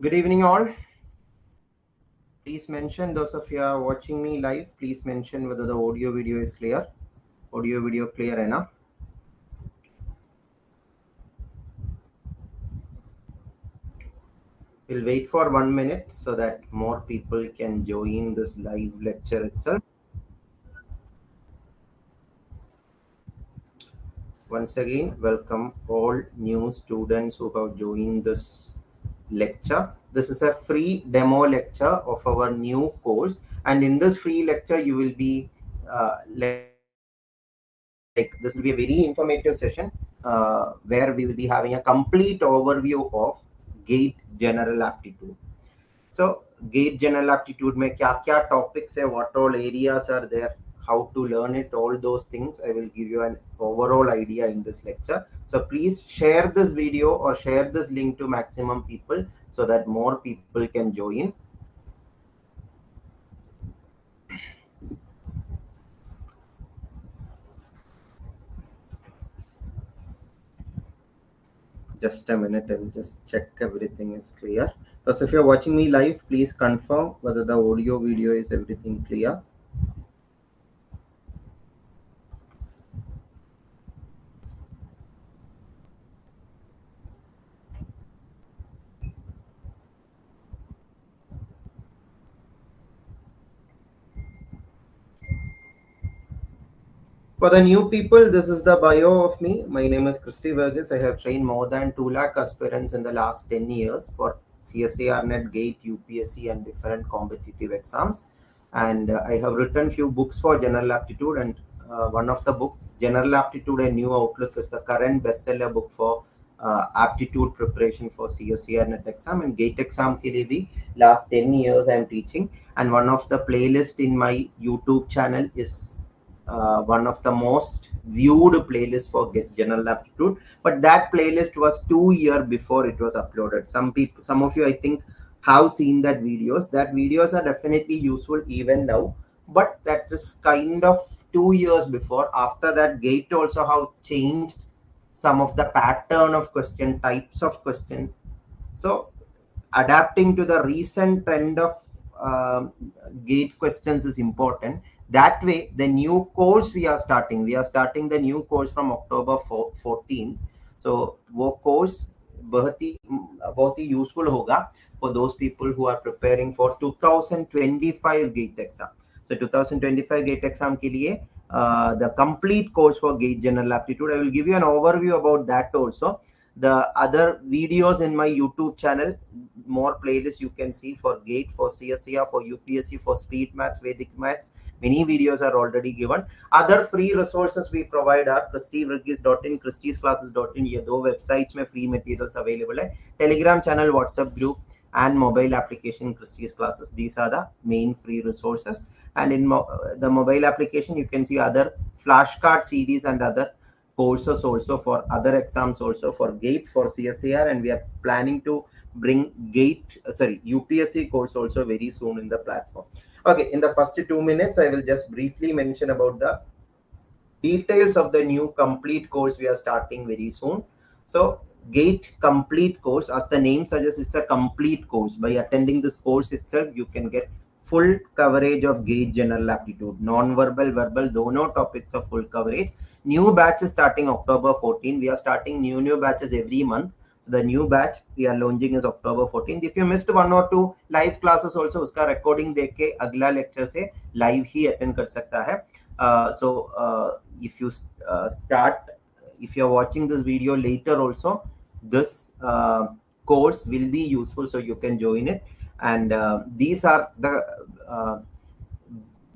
Good evening all. Please mention, those of you are watching me live, please mention whether the audio video is clear. Audio video clear enough. We'll wait for 1 minute so that more people can join this live lecture itself. Once again, welcome all new students who have joined this lecture. This is a free demo lecture of our new course, and in this free lecture you will be this will be a very informative session where we will be having a complete overview of GATE General Aptitude. So GATE General Aptitude mein kya topics hai, what all areas are there, how to learn it, all those things I will give you an overall idea in this lecture. So please share this video or share this link to maximum people so that more people can join. Just a minute, I will just check everything is clear. So if you're watching me live, please confirm whether the audio video is everything clear. For the new people, this is the bio of me. My name is Christy Varghese. I have trained more than 2 lakh aspirants in the last 10 years for CSIR, GATE, UPSC and different competitive exams. And I have written few books for General Aptitude, and one of the books, General Aptitude A New Outlook, is the current bestseller book for aptitude preparation for CSIR net exam and GATE exam ke liye bhi last 10 years I am teaching. And one of the playlist in my YouTube channel is one of the most viewed playlist for General Aptitude, but that playlist was 2 years before it was uploaded. Some of you I think have seen that videos. That videos are definitely useful even now, but that is kind of 2 years before. After that, GATE also have changed some of the pattern of question, types of questions. So adapting to the recent trend of GATE questions is important. That way, the new course we are starting the new course from October 14. So वो course बहुत ही useful होगा for those people who are preparing for 2025 GATE exam. So 2025 GATE exam के लिए the complete course for GATE General Aptitude. I will give you an overview about that also. The other videos in my YouTube channel, more playlists you can see for GATE, for CSIR, for UPSC, for Speed Maths, Vedic Maths. Many videos are already given. Other free resources we provide are christyvarghese.in, christysclasses.in. ये दो websites में free materials available है. Telegram channel, WhatsApp group, and mobile application Christy's Classes. These are the main free resources. And in the mobile application, you can see other flashcard series and other courses also for other exams, also for GATE, for CSIR, and we are planning to bring UPSC course also very soon in the platform. Okay, in the first 2 minutes, I will just briefly mention about the details of the new complete course we are starting very soon. So GATE complete course, as the name suggests, it's a complete course. By attending this course itself, you can get full coverage of GATE General Aptitude, non-verbal, verbal, dono topics of full coverage. New batch is starting October 14. We are starting new batches every month. So the new batch we are launching is October 14th. If you missed 1 or 2 live classes also, uska recording देख के अगला lecture से live ही attend कर सकता है. If you if you're watching this video later also, this course will be useful, so you can join it. And these are the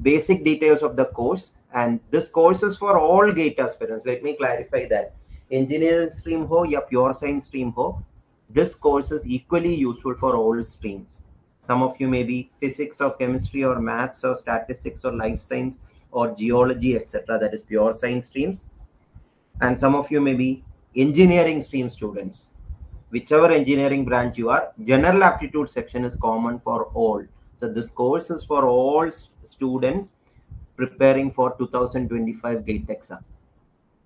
basic details of the course, and this course is for all GATE aspirants. Let me clarify that. Engineering stream ho ya pure science stream ho, this course is equally useful for all streams. Some of you may be physics or chemistry or maths or statistics or life science or geology, etc. That is pure science streams. And some of you may be engineering stream students. Whichever engineering branch you are, General Aptitude section is common for all. So this course is for all students preparing for 2025 GATE exam.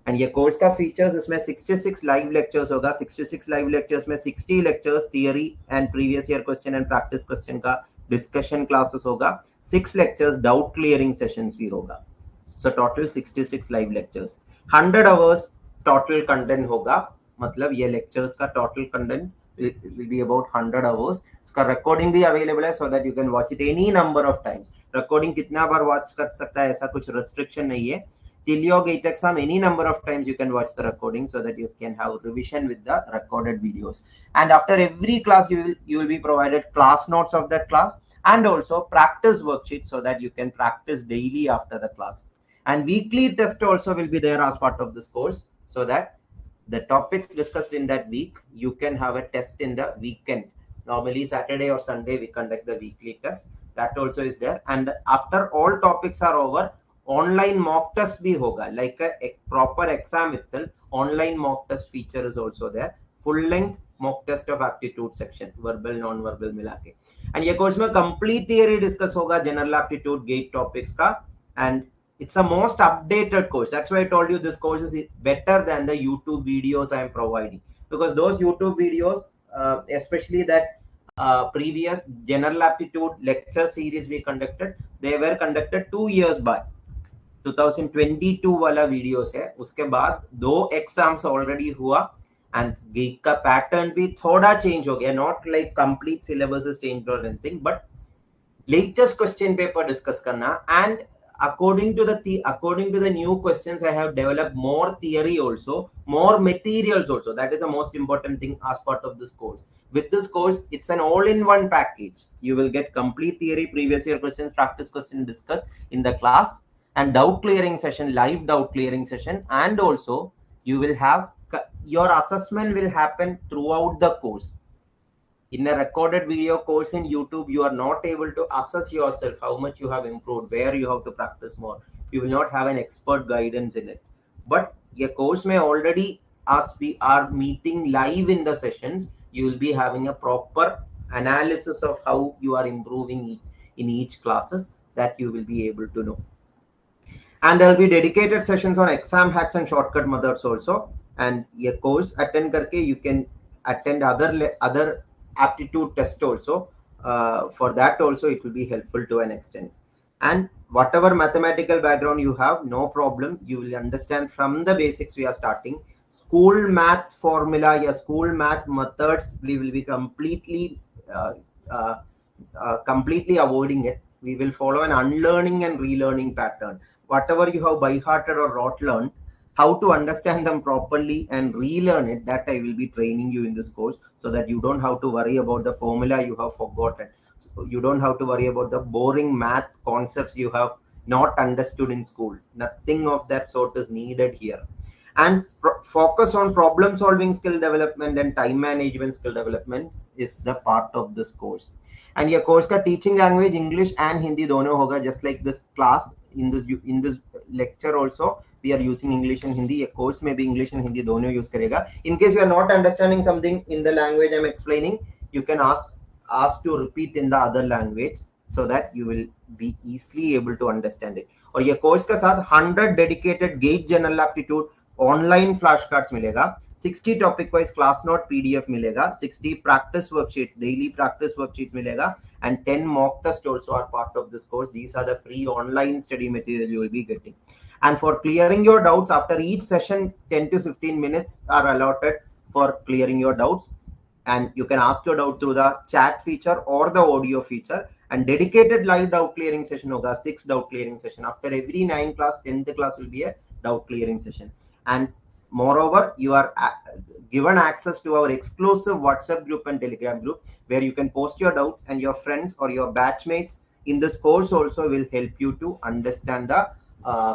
And ये course का features, इसमें 66 live lectures होगा। 66 live lectures में 60 lectures theory and previous year question and practice question का discussion classes होगा। 6 lectures doubt clearing sessions भी होगा। So total 66 live lectures, 100 hours total content होगा। मतलब ये लेक्चर्स का total content will be about 100 hours. उसका रिकॉर्डिंग भी अवेलेबल है, so that you can watch it any number of times. Recording कितना बार वॉच कर सकता है, ऐसा कुछ restriction नहीं है। Till your gate exam, any number of times you can watch the recording, so that you can have revision with the recorded videos. And after every class, you will be provided class notes of that class and also practice worksheets, so that you can practice daily after the class. And weekly test also will be there as part of this course, so that the topics discussed in that week, you can have a test in the weekend. Normally Saturday or Sunday we conduct the weekly test, that also is there. And after all topics are over, online mock test bhi hoga, like a proper exam itself. Online mock test feature is also there, full length mock test of aptitude section, verbal non-verbal मिला के। and ये course में complete theory discuss होगा general aptitude gate topics का, and it's a most updated course. That's why I told you this course is better than the YouTube videos I am providing, because those YouTube videos, especially that previous general aptitude lecture series we conducted, they were conducted 2 years back. 2022 वाला videos है, उसके बाद 2 exams already हुआ and GATE का pattern भी थोड़ा change हो गया, not like complete syllabus is changed or anything, but latest question paper discuss करना। And according to the new questions, I have developed more theory also, more materials also. That is the most important thing as part of this course. With this course, it's an all-in-one package. You will get complete theory, previous year questions, practice question discussed in the class, and doubt clearing session, live doubt clearing session. And also you will have your assessment will happen throughout the course. In a recorded video course in YouTube, you are not able to assess yourself how much you have improved, where you have to practice more. You will not have an expert guidance in it. But your course may already, as we are meeting live in the sessions, you will be having a proper analysis of how you are improving in each classes, that you will be able to know. And there will be dedicated sessions on exam hacks and shortcut methods also. And your course attend karke you can attend other aptitude test also. For that also it will be helpful to an extent. And whatever mathematical background you have, no problem, you will understand from the basics. We are starting school math formula, yeah, school math methods, we will be completely avoiding it. We will follow an unlearning and relearning pattern. Whatever you have by hearted or rot learned, how to understand them properly and relearn it, that I will be training you in this course, so that you don't have to worry about the formula you have forgotten. So you don't have to worry about the boring math concepts you have not understood in school. Nothing of that sort is needed here. And focus on problem solving skill development and time management skill development is the part of this course. And your course ka teaching language English and Hindi dono hoga, just like this class. In this lecture also we are using English and Hindi. A course may be English and Hindi dono use karega. In case you are not understanding something in the language I'm explaining, you can ask to repeat in the other language, so that you will be easily able to understand it. और ये course का साथ 100 dedicated GATE general aptitude online flashcards मिलेगा, 60 topic wise class note PDF मिलेगा, 60 practice worksheets, daily practice worksheets मिलेगा, and 10 mock tests also are part of this course. These are the free online study material you will be getting. And for clearing your doubts, after each session 10 to 15 minutes are allotted for clearing your doubts, and you can ask your doubt through the chat feature or the audio feature. And dedicated live doubt clearing session hoga, 6 doubt clearing session. After every 9 class, 10th class will be a doubt clearing session. And moreover, you are given access to our exclusive WhatsApp group and Telegram group, where you can post your doubts, and your friends or your batchmates in this course also will help you to understand the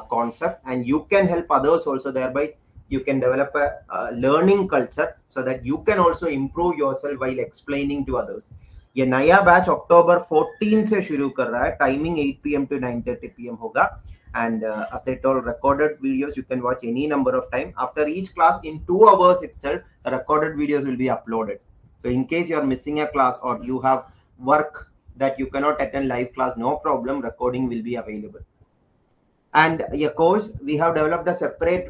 concept, and you can help others also. Thereby you can develop a learning culture, so that you can also improve yourself while explaining to others. ये नया batch अक्टूबर 14 से शुरू कर रहा है, timing 8 PM to 9:30 PM होगा. And as I told, recorded videos you can watch any number of time. After each class, in 2 hours itself, the recorded videos will be uploaded. So in case you are missing a class, or you have work that you cannot attend live class, no problem, recording will be available. And of course, we have developed a separate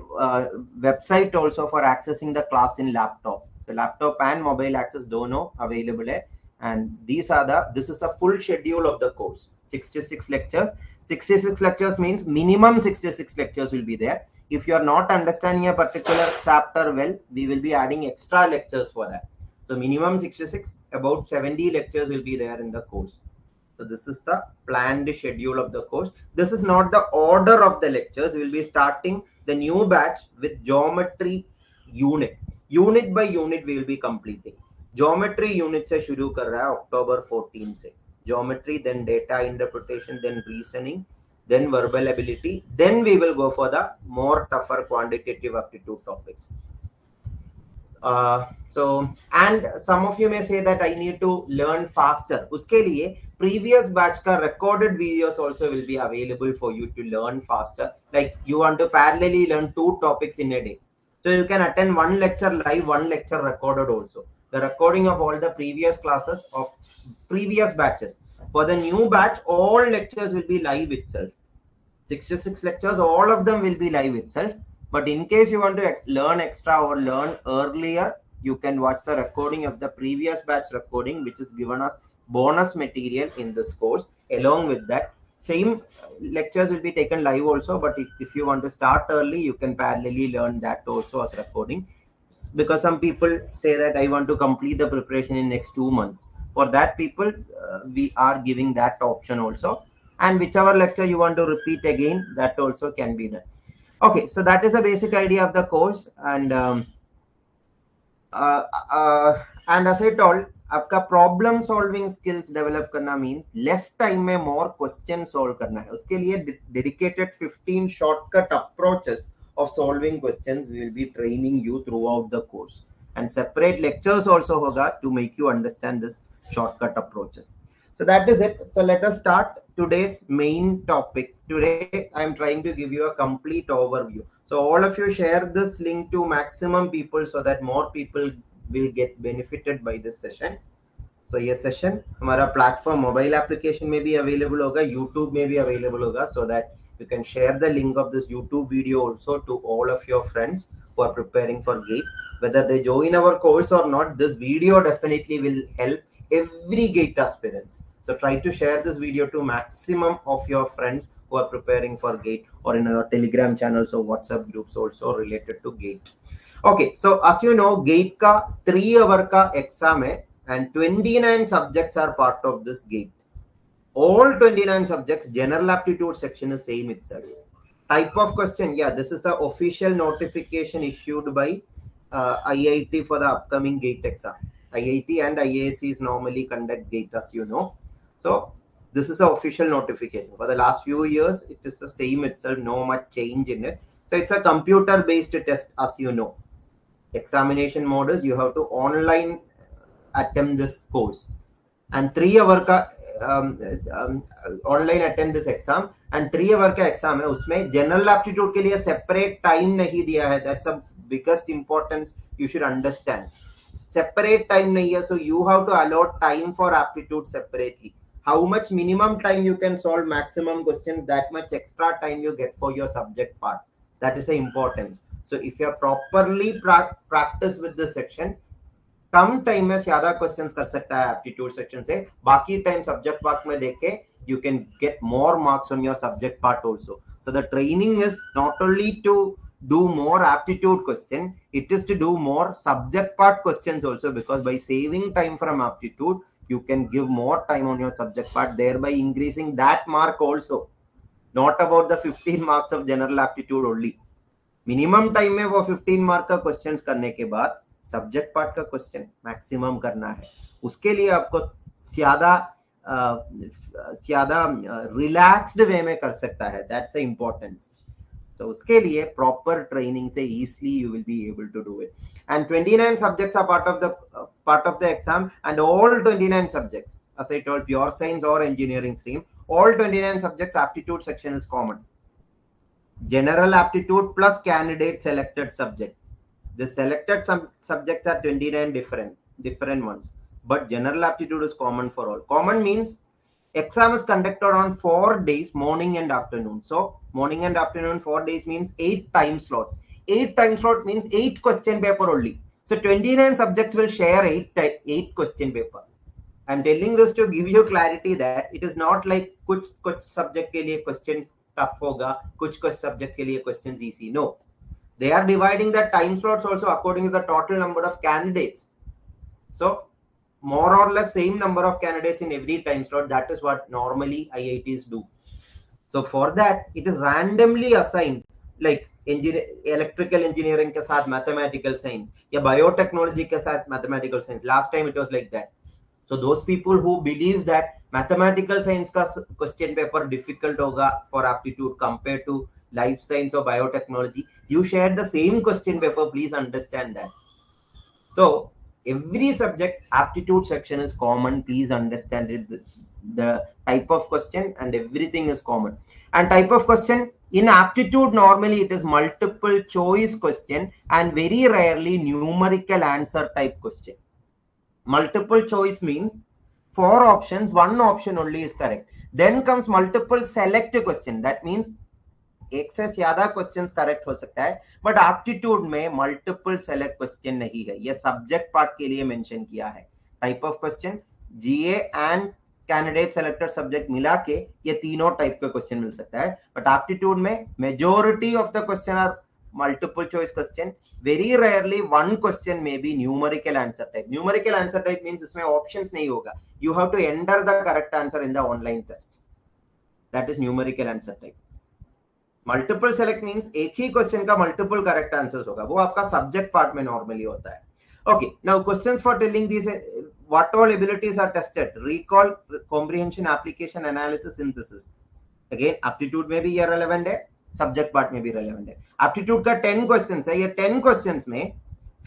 website also for accessing the class in laptop. So laptop and mobile access dono available hai. And this is the full schedule of the course. 66 lectures. 66 lectures means minimum 66 lectures will be there. If you are not understanding a particular chapter well, we will be adding extra lectures for that. So minimum 66, about 70 lectures will be there in the course. So this is the planned schedule of the course. This is not the order of the lectures. We will be starting the new batch with geometry unit. Unit by unit we will be completing. Geometry unit se shuru kar raha hai October 14 se. Geometry, then data interpretation, then reasoning, then verbal ability. Then we will go for the more tougher quantitative aptitude topics. So, and some of you may say that I need to learn faster. Uske liye previous batch ka recorded videos also will be available for you to learn faster. Like you want to parallelly learn 2 topics in a day. So you can attend 1 lecture live, 1 lecture recorded also. The recording of all the previous classes of previous batches. For the new batch, all lectures will be live itself. 66 lectures, all of them will be live itself. But in case you want to learn extra or learn earlier, you can watch the recording of the previous batch recording, which is given as bonus material in this course. Along with that, same lectures will be taken live also. But if you want to start early, you can parallelly learn that also as recording. Because some people say that I want to complete the preparation in next 2 months. For that people, we are giving that option also. And whichever lecture you want to repeat again, that also can be done. Okay, so that is the basic idea of the course. And as I told, आपका problem solving skills develop करना means less time में more questions solve करना है. उसके लिए dedicated 15 shortcut approaches of solving questions we will be training you throughout the course. And separate lectures also होगा to make you understand this shortcut approaches. So that is it. So let us start today's main topic. Today I am trying to give you a complete overview. So all of you share this link to maximum people so that more people will get benefited by this session. So ये session हमारा platform mobile application में भी available होगा, YouTube में भी available होगा, so that you can share the link of this YouTube video also to all of your friends who are preparing for GATE. Whether they join our course or not, this video definitely will help every GATE aspirants. So try to share this video to maximum of your friends who are preparing for GATE, or in our Telegram channels or WhatsApp groups also related to GATE. Okay, so as you know, GATE ka 3 hour ka exam hai, and 29 subjects are part of this GATE. All 29 subjects, general aptitude section is same itself. Type of question, yeah, this is the official notification issued by IIT for the upcoming GATE exam. IIT and IACs normally conduct GATE, as you know. So this is the official notification. For the last few years, it is the same itself, no much change in it. So it's a computer based test, as you know. Examination mode is you have to online attempt this course, and 3 hour ka online attempt this exam, and 3 hour ka exam hai. Usme general aptitude ke liye separate time nahi diya hai. That's a biggest importance you should understand. Separate time nahi hai, so you have to allot time for aptitude separately. How much minimum time you can solve maximum questions, that much extra time you get for your subject part. That is the importance. So if you are properly practice with this section, come time में ज्यादा questions कर सकता है aptitude section से. बाकी time subject part में देके you can get more marks on your subject part also. So the training is not only to do more aptitude question, it is to do more subject part questions also, because by saving time from aptitude, you can give more time on your subject part, thereby increasing that mark also. Not about the 15 marks of general aptitude only. Minimum time में वो 15 mark का questions करने के बाद subject part का question maximum करना है. उसके लिए आपको ज्यादा रिलैक्स्ड वे में कर सकता है. That's the importance. तो उसके लिए प्रॉपर ट्रेनिंग से easily you will be able to do it. And 29 subjects are part of the exam, and all 29 subjects, as I told, pure science or engineering stream, all 29 subjects aptitude section is common. General aptitude plus candidate selected subject. The selected subjects are 29 different ones, but general aptitude is common for all. Common means Exam is conducted on 4 days, morning and afternoon. So morning and afternoon, 4 days means 8 time slots. 8 time slot means 8 question paper only. So 29 subjects will share 8 question paper. I'm telling this to give you clarity that it is not like कुछ subject के लिए questions tough होगा, कुछ subject के लिए questions easy. No, they are dividing the time slots also according to the total number of candidates. So more or less same number of candidates in every time slot. That is what normally IITs do. So for that, it is randomly assigned, like electrical engineering के साथ mathematical science या biotechnology के साथ mathematical science. Last time it was like that. So those people who believe that mathematical science का question paper difficult होगा for aptitude compared to life science or biotechnology, you share the same question paper. Please understand that. So every subject aptitude section is common. Please understand it. The type of question and everything is common. And type of question in aptitude, normally it is multiple choice question and very rarely numerical answer type question. Multiple choice means 4 options, 1 option only is correct. Then comes multiple select question. That means एक से ज्यादा questions correct हो सकता है, but aptitude में multiple select question नहीं है. ये सब्जेक्ट पार्ट के लिए मेंशन किया है. Type of question GA and candidate selected subject मिला के ये तीनों टाइप के क्वेश्चन मिल सकता है. बट एप्टीट्यूड में majority of the question are multiple choice question. Very rarely one question में be numerical answer type. Numerical answer type means इसमें ऑप्शंस नहीं होगा. You have to enter the correct answer in the online test. That is numerical answer type. Multiple select means एक ही question का multiple correct answers होगा. वो आपका subject part में नॉर्मली होता है. Okay, now questions for telling this what all abilities are tested. Recall, comprehension, application, analysis, synthesis. Again aptitude में भी ये रेलेवेंट है, सब्जेक्ट पार्ट में भी रेलेवेंट है. एप्टीट्यूड का 10 क्वेश्चंस है. ये 10 क्वेश्चंस में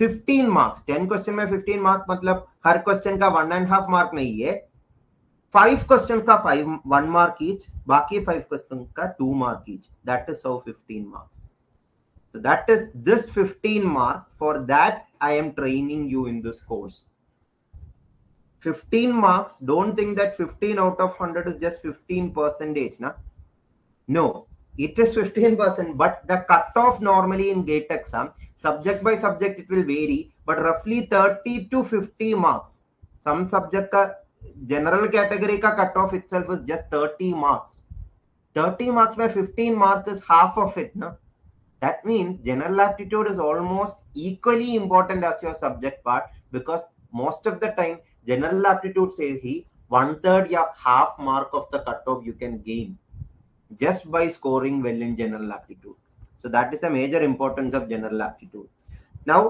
15 मार्क्स. 10 क्वेश्चन में 15 मार्क मतलब हर क्वेश्चन का 1.5 मार्क नहीं है. 5 क्वेश्चन का 1 मार्क ईच, बाकी 5 क्वेश्चन का 2 mark each. That is so 15 marks. So that is this 15 mark. For that I am training you in this course. 15 marks. Don't think that 15 out of 100 is just 15%. No, it is 15%, but the cutoff normally in GATE exam, subject by subject it will vary, but roughly 30 to 50 marks. Some subject ka general category ka cutoff itself is just 30 marks. 30 marks by 15 marks is half of it. That means general aptitude is almost equally important as your subject part, because most of the time general aptitude says he 1/3 या half mark of the cutoff you can gain just by scoring well in general aptitude. So that is the major importance of general aptitude. Now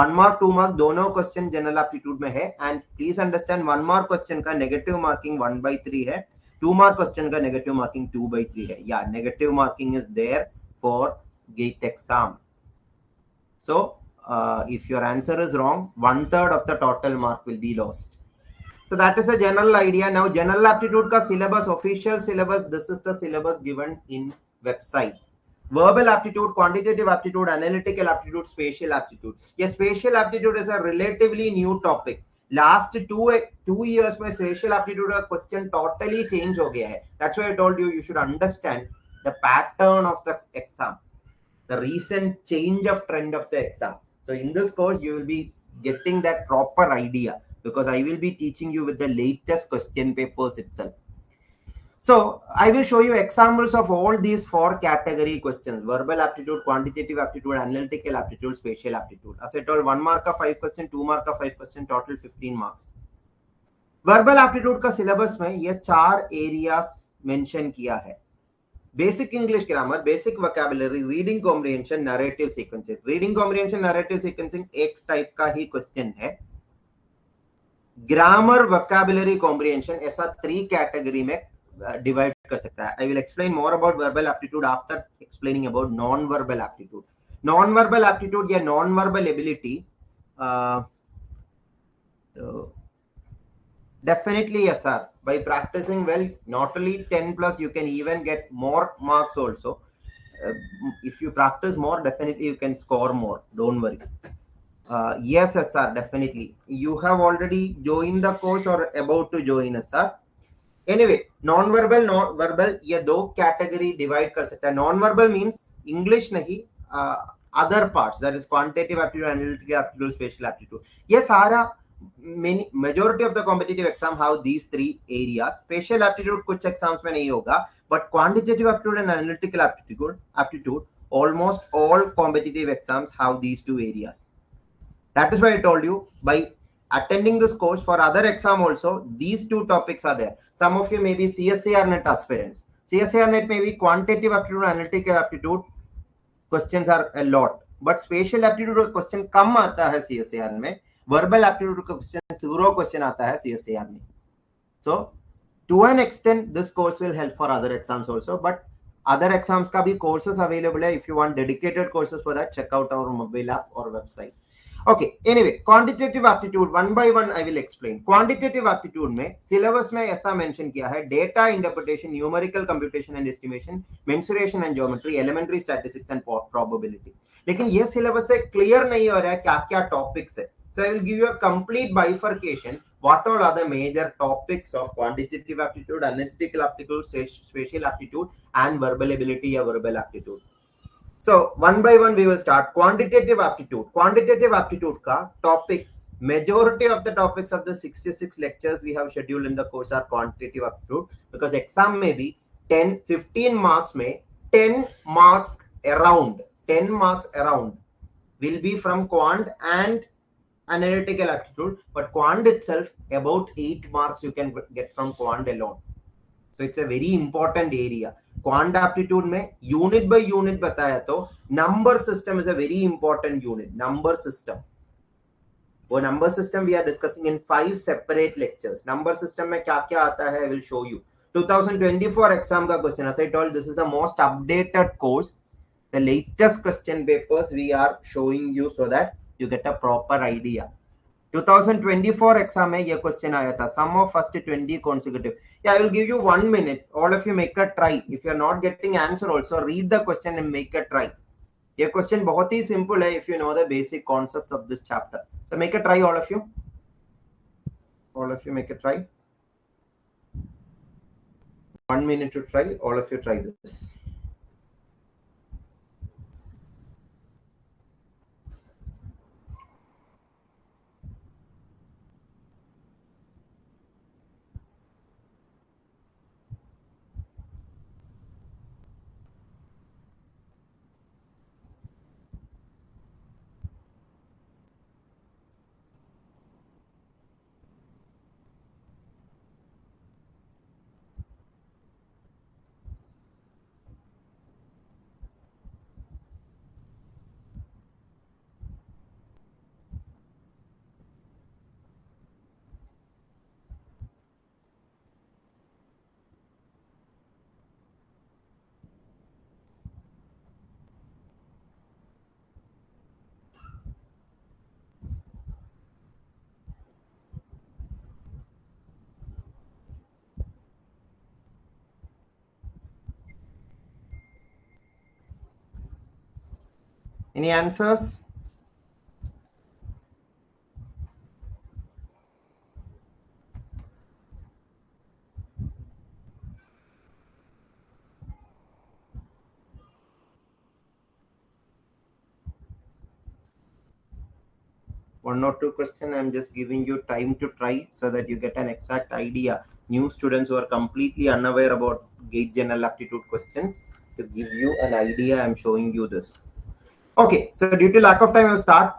1 mark 2 mark दोनों question general aptitude में है. And please understand 1 mark question का negative marking 1/3 है. 2 mark question का negative marking 2/3 है. या negative marking is there for GATE exam. So if your answer is wrong, 1/3 of the total mark will be lost. So that is a general idea. Now general aptitude ka syllabus, official syllabus, this is the syllabus given in website. Verbal aptitude, quantitative aptitude, analytical aptitude, spatial aptitude. Yes, spatial aptitude is a relatively new topic. Last two years में spatial aptitude का question totally change हो गया है. That's why I told you should understand the pattern of the exam, the recent change of trend of the exam. So in this course you will be getting that proper idea, because I will be teaching you with the latest question papers itself. So I will show you examples of all these 4 category questions: verbal aptitude, quantitative aptitude, analytical aptitude, spatial aptitude. As I told, 1 mark का 5 question, 2 mark का 5 question, total 15 marks. verbal aptitude का syllabus में ये 4 areas mention किया है. Basic English grammar, basic vocabulary, reading comprehension, narrative sequencing. Reading comprehension, narrative sequencing एक type का ही क्वेश्चन है. ग्रामर, वोकैबुलरी, कॉम्प्रिहेंशन ऐसा 3 कैटेगरी में डिवाइड कर सकता है. I will explain more about verbal aptitude after explaining about non verbal aptitude. Non verbal aptitude या non verbal ability, definitely yes sir. By practicing well, not only 10 plus, you can even get more marks also. If you practice more, definitely you can score more. Don't worry. Yes sir, definitely. You have already joined the course or about to join us, sir. Anyway, non-verbal, non-verbal, ये दो category divide कर सकता है. Non-verbal means English नहीं, other parts, that is quantitative aptitude, analytical aptitude, spatial aptitude. ये सारा majority of the competitive exam have these three areas. Spatial aptitude कुछ exams में नहीं होगा, but quantitative aptitude and analytical aptitude almost all competitive exams have these two areas. That is why I told you, by attending this course for other exam also, these two topics are there. Some of you may be CSIR-NET aspirants. CSIR-NET may be quantitative aptitude, analytical aptitude. Questions are a lot. But spatial aptitude question कम आता है CSIR में. Verbal aptitude question zero question आता है CSIR में. So, to an extent, this course will help for other exams also. But other exams का भी courses available है. If you want dedicated courses for that, check out our mobile app or website. Okay, anyway, quantitative aptitude one by one I will explain. Quantitative aptitude में syllabus में ऐसा mention किया है, data interpretation, numerical computation and estimation, mensuration and geometry, elementary statistics and probability. लेकिन ये syllabus से clear नहीं हो रहा है क्या क्या topics है. So I will give you a complete bifurcation. What all are the major topics of quantitative aptitude, analytical aptitude, spatial aptitude, and verbal ability or verbal aptitude. So one by one we will start. Quantitative aptitude. Quantitative aptitude ka topics, majority of the topics of the 66 lectures we have scheduled in the course are quantitative aptitude, because exam may be 10, 15 marks may 10 marks around will be from quant and analytical aptitude, but quant itself about 8 marks you can get from quant alone. So it's a very important area. Quant aptitude में unit by unit बताया तो number system is a very important unit. Number system. वो number system we are discussing in 5 separate lectures. Number system में क्या क्या आता है I will show you. 2024 exam का question. As I told, this is the most updated course. The latest question papers we are showing you so that you get a proper idea. 2024 exam में ये question आया था. Sum of first 20 consecutive. Yeah, I will give you 1 minute. All of you make a try. If you are not getting answer also, read the question and make a try. ये question बहुत ही simple है if you know the basic concepts of this chapter. So make a try, all of you. All of you make a try. 1 minute to try. All of you try this. Any answers? One or two question I'm just giving you time to try so that you get an exact idea. New students who are completely unaware about gauge general aptitude questions, to give you an idea I'm showing you this. Okay, so due to lack of time I'll start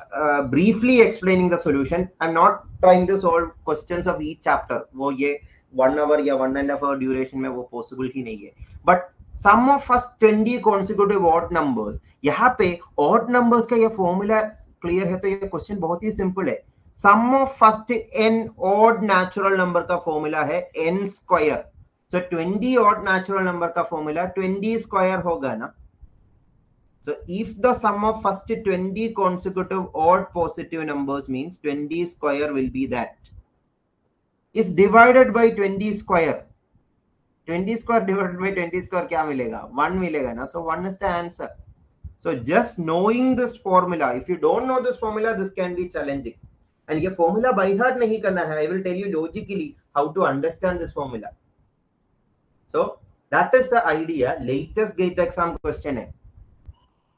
briefly explaining the solution. I'm not trying to solve questions of each chapter. वो ये 1 hour या 1.5 hour duration में वो possible ही नहीं है. But sum of first 20 consecutive odd numbers, यहाँ पे odd numbers का ये formula क्लियर है तो ये क्वेश्चन बहुत ही सिंपल है. Sum of first n odd natural number का फॉर्मूला है n square. So 20 odd natural number का फॉर्मूला 20 स्क्वायर होगा ना. So if the sum of first 20 consecutive odd positive numbers means 20 square will be that is divided by 20 square. 20 square divided by 20 square क्या मिलेगा? 1 मिलेगा ना. So 1 is the answer. So just knowing this formula, if you don't know this formula, this can be challenging. And ये formula by heart नहीं करना है. I will tell you logically how to understand this formula. So that is the idea. Latest gate exam question है.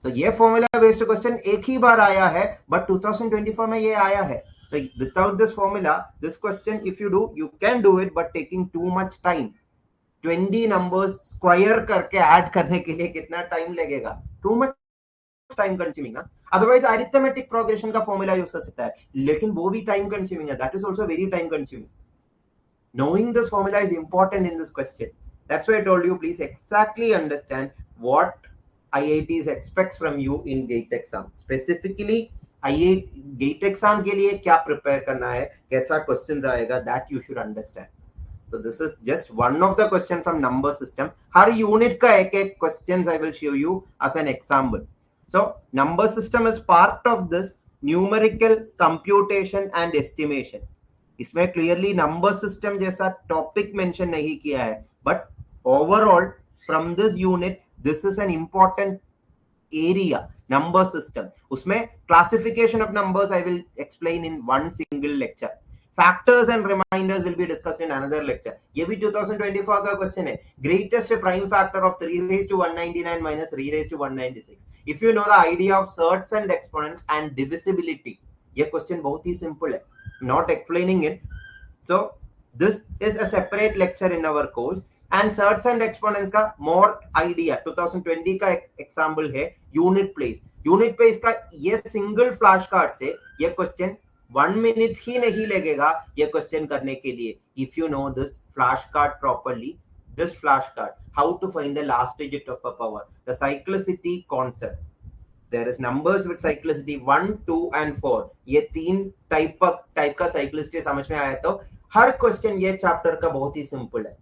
So ये formula based question एक ही बार आया है, but 2024 में ये आया है. So without this formula, this question if you do, you can do it, but taking too much time. 20 numbers square करके add करने के लिए कितना time लगेगा? Too much time consuming ना. Otherwise arithmetic progression का formula use कर सकता है, लेकिन वो भी time consuming है. That is also very time consuming. Knowing this formula is important in this question. That's why I told you, please exactly understand what IITs expects from you in GATE exam. Specifically, IIT GATE exam के लिए क्या prepare करना है, कैसा questions आएगा, that you should understand. So this is just one of the question from number system. Her unit का एक questions I will show you as an example. So number system is part of this numerical computation and estimation. इसमें clearly number system जैसा topic mention नहीं किया है, but overall from this unit this is an important area number system. उसमें classification of numbers I will explain in one single lecture. Factors and reminders will be discussed in another lecture. ये भी 2024 का question है. Greatest prime factor of 3 raised to 199 minus 3 raised to 196. If you know the idea of shirts and exponents and divisibility, ये question बहुत ही simple है. Not explaining it. So this is a separate lecture in our course. And surds and exponents का more idea 2020 का example है unit place. Unit place का ये single flashcard से ये question 1 minute ही नहीं लगेगा ये question करने के लिए. If you know this flashcard properly, this flashcard, how to find the last digit of a power, the cyclicity concept. There is numbers with cyclicity 1, 2 and 4. ये तीन टाइप का cyclicity समझ में आया तो हर क्वेश्चन ये चैप्टर का बहुत ही सिंपल है.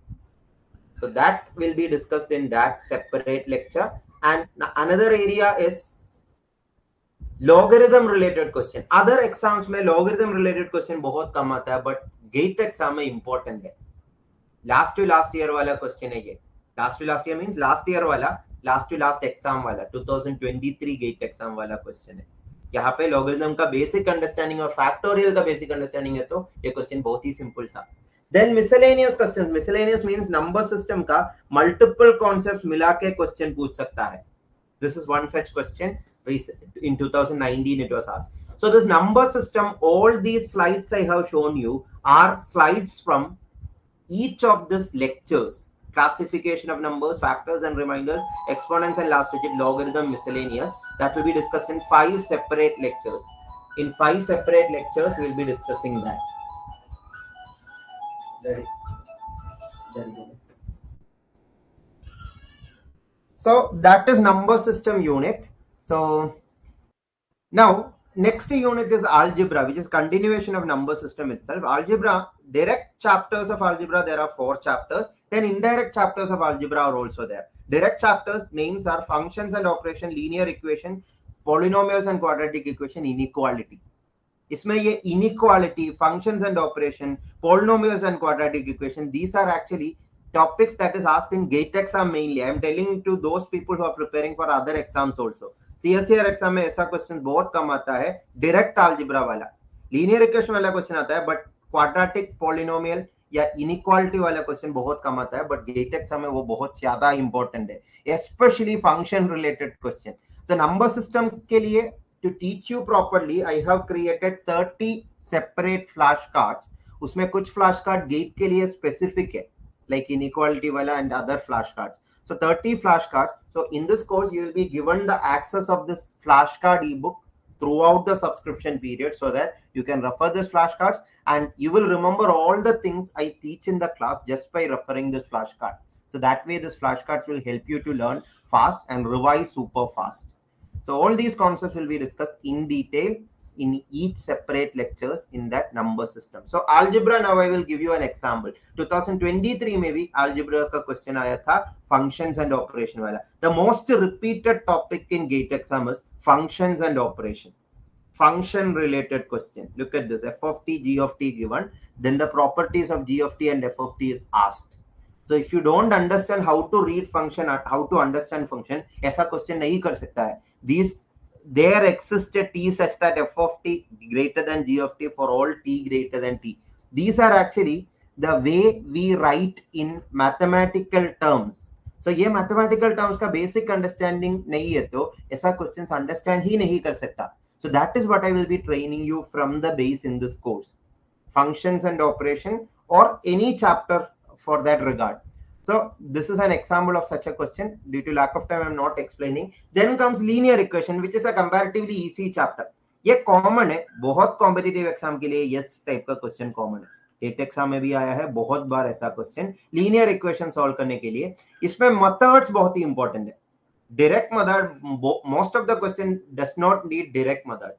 So that will be discussed in that separate lecture. And another area is logarithm related question. Other exams में logarithm related question बहुत कम आता है, but GATE exam में important है. Last to last year वाला question है ये. Last to last year means last year वाला, लास्ट टू लास्ट एग्जाम वाला 2023 गेट एग्जाम वाला क्वेश्चन है. यहाँ पे लॉगरिथम का बेसिक अंडरस्टैंडिंग और फैक्टोरियल का बेसिक अंडरस्टैंडिंग है, तो ये क्वेश्चन बहुत ही सिंपल था. Then miscellaneous questions. Miscellaneous means number system का मल्टीपल कॉन्सेप्ट्स मिला के क्वेश्चन पूछ सकता है. This is one such question in 2019 it was asked. So this number system, all these slides I have shown you are slides from each of these lectures. Classification of numbers, factors and reminders, exponents and last digit, logarithm, miscellaneous. That will be discussed in 5 separate lectures. In 5 separate lectures, we will be discussing that. So that is number system unit. So now next unit is algebra, which is continuation of number system itself. Algebra, direct chapters of algebra, there are 4 chapters. Then indirect chapters of algebra are also there. Direct chapters names are functions and operation, linear equation, polynomials and quadratic equation, inequality. इसमें ये inequality, functions and operation, polynomials and quadratic equation, these are actually topics that is asked in GATE exam mainly. I am telling to those people who are preparing for other exams also. CSIR exam में ऐसा question बहुत कम आता है. Direct algebra वाला, linear equation वाला question आता है, but quadratic, polynomial या इनइक्वालिटी वाला क्वेश्चन बहुत कम आता है. बट गेट एग्जाम में वो बहुत ज्यादा इंपॉर्टेंट है, specially function related question. So number system के लिए to teach you properly I have created 30 separate flash cards. उसमें कुछ फ्लैश कार्ड गेट के लिए स्पेसिफिक है, like inequality wala and other flashcards. So 30 flashcards. So in this course you will be given the access of this flashcard ebook throughout the subscription period, so that you can refer this flashcards and you will remember all the things I teach in the class just by referring this flashcard. So that way this flashcards will help you to learn fast and revise super fast. So all these concepts will be discussed in detail in each separate lectures in that number system. So algebra, now I will give you an example. 2023 में भी algebra का question आया था functions and operation वाला. The most repeated topic in GATE exam is functions and operation. Function related question. Look at this, f of t, g of t given, then the properties of g of t and f of t is asked. So if you don't understand how to read function, how to understand function, ऐसा question नहीं कर सकता है. There exists a t such that f of t greater than g of t for all t greater than t. These are actually the way we write in mathematical terms. So ये mathematical terms का basic understanding नहीं है तो ऐसा questions understand ही नहीं कर सकता. So that is what I will be training you from the base in this course. Functions and operation or any chapter for that regard. So this is an example of such a question. Due to lack of time, I am not explaining. Then comes linear equation, which is a comparatively easy chapter. ये common है, बहुत competitive exam के लिए yes type का question common है. TET exam में भी आया है बहुत बार ऐसा क्वेश्चन लीनियर इक्वेशन सॉल्व करने के लिए. इसमें मेथड्स बहुत ही इंपॉर्टेंट है. Direct method, most of the question does not need direct method.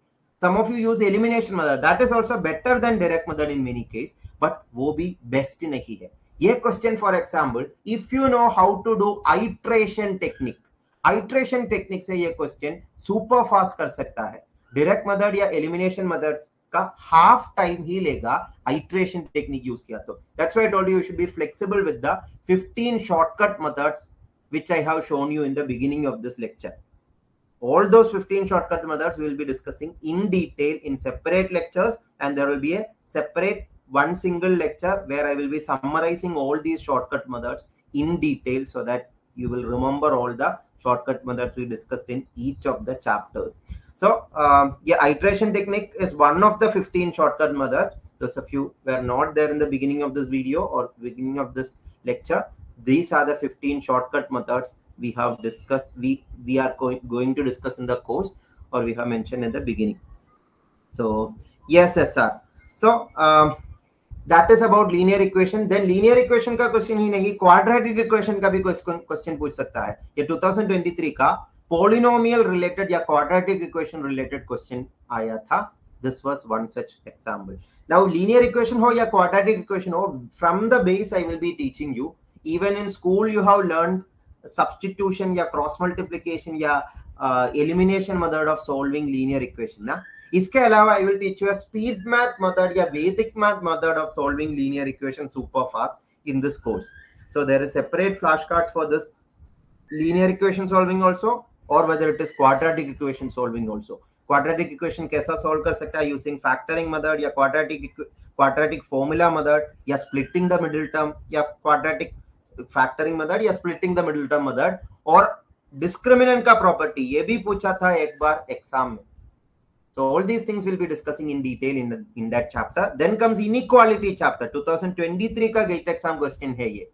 Some of you use elimination method, that is also better than direct method in many case, but वो भी best नहीं है. ये question for example, if you know how to do iteration technique से ये question super fast कर सकता है. Direct method या elimination method का half time ही लेगा iteration technique use किया तो. That's why I told you should be flexible with the 15 shortcut methods which I have shown you in the beginning of this lecture. All those 15 shortcut methods we will be discussing in detail in separate lectures, and there will be a separate one single lecture where I will be summarizing all these shortcut methods in detail so that you will remember all the shortcut methods we discussed in each of the chapters. So yeah, iteration technique is one of the 15 shortcut methods. Those of you were not there in the beginning of this video or beginning of this lecture, these are the 15 shortcut methods we have discussed, we are going to discuss in the course, or we have mentioned in the beginning. So yes sir. So that is about linear equation. Then linear equation का question ही नहीं, quadratic equation का भी question पूछ सकता है. ये 2023 का polynomial related या quadratic equation related question आया था. This was one such example. Now linear equation हो या quadratic equation हो, from the base I will be teaching you. Even in school you have learned substitution या cross multiplication या elimination method of solving linear equation ना. इसके अलावा I will teach you a speed math method या Vedic math method of solving linear equation super fast in this course. So there is separate flashcards for this linear equation solving also, or whether it is quadratic equation solving also. Quadratic equation कैसा solve कर सकता है using factoring method या quadratic formula method या splitting the middle term या quadratic factoring method या splitting the middle term method, और discriminant का property ये भी पूछा था एक बार एग्जाम में. So all these things we'll be discussing in detail in that chapter. Then comes inequality chapter. 2023 का gate exam question है ये.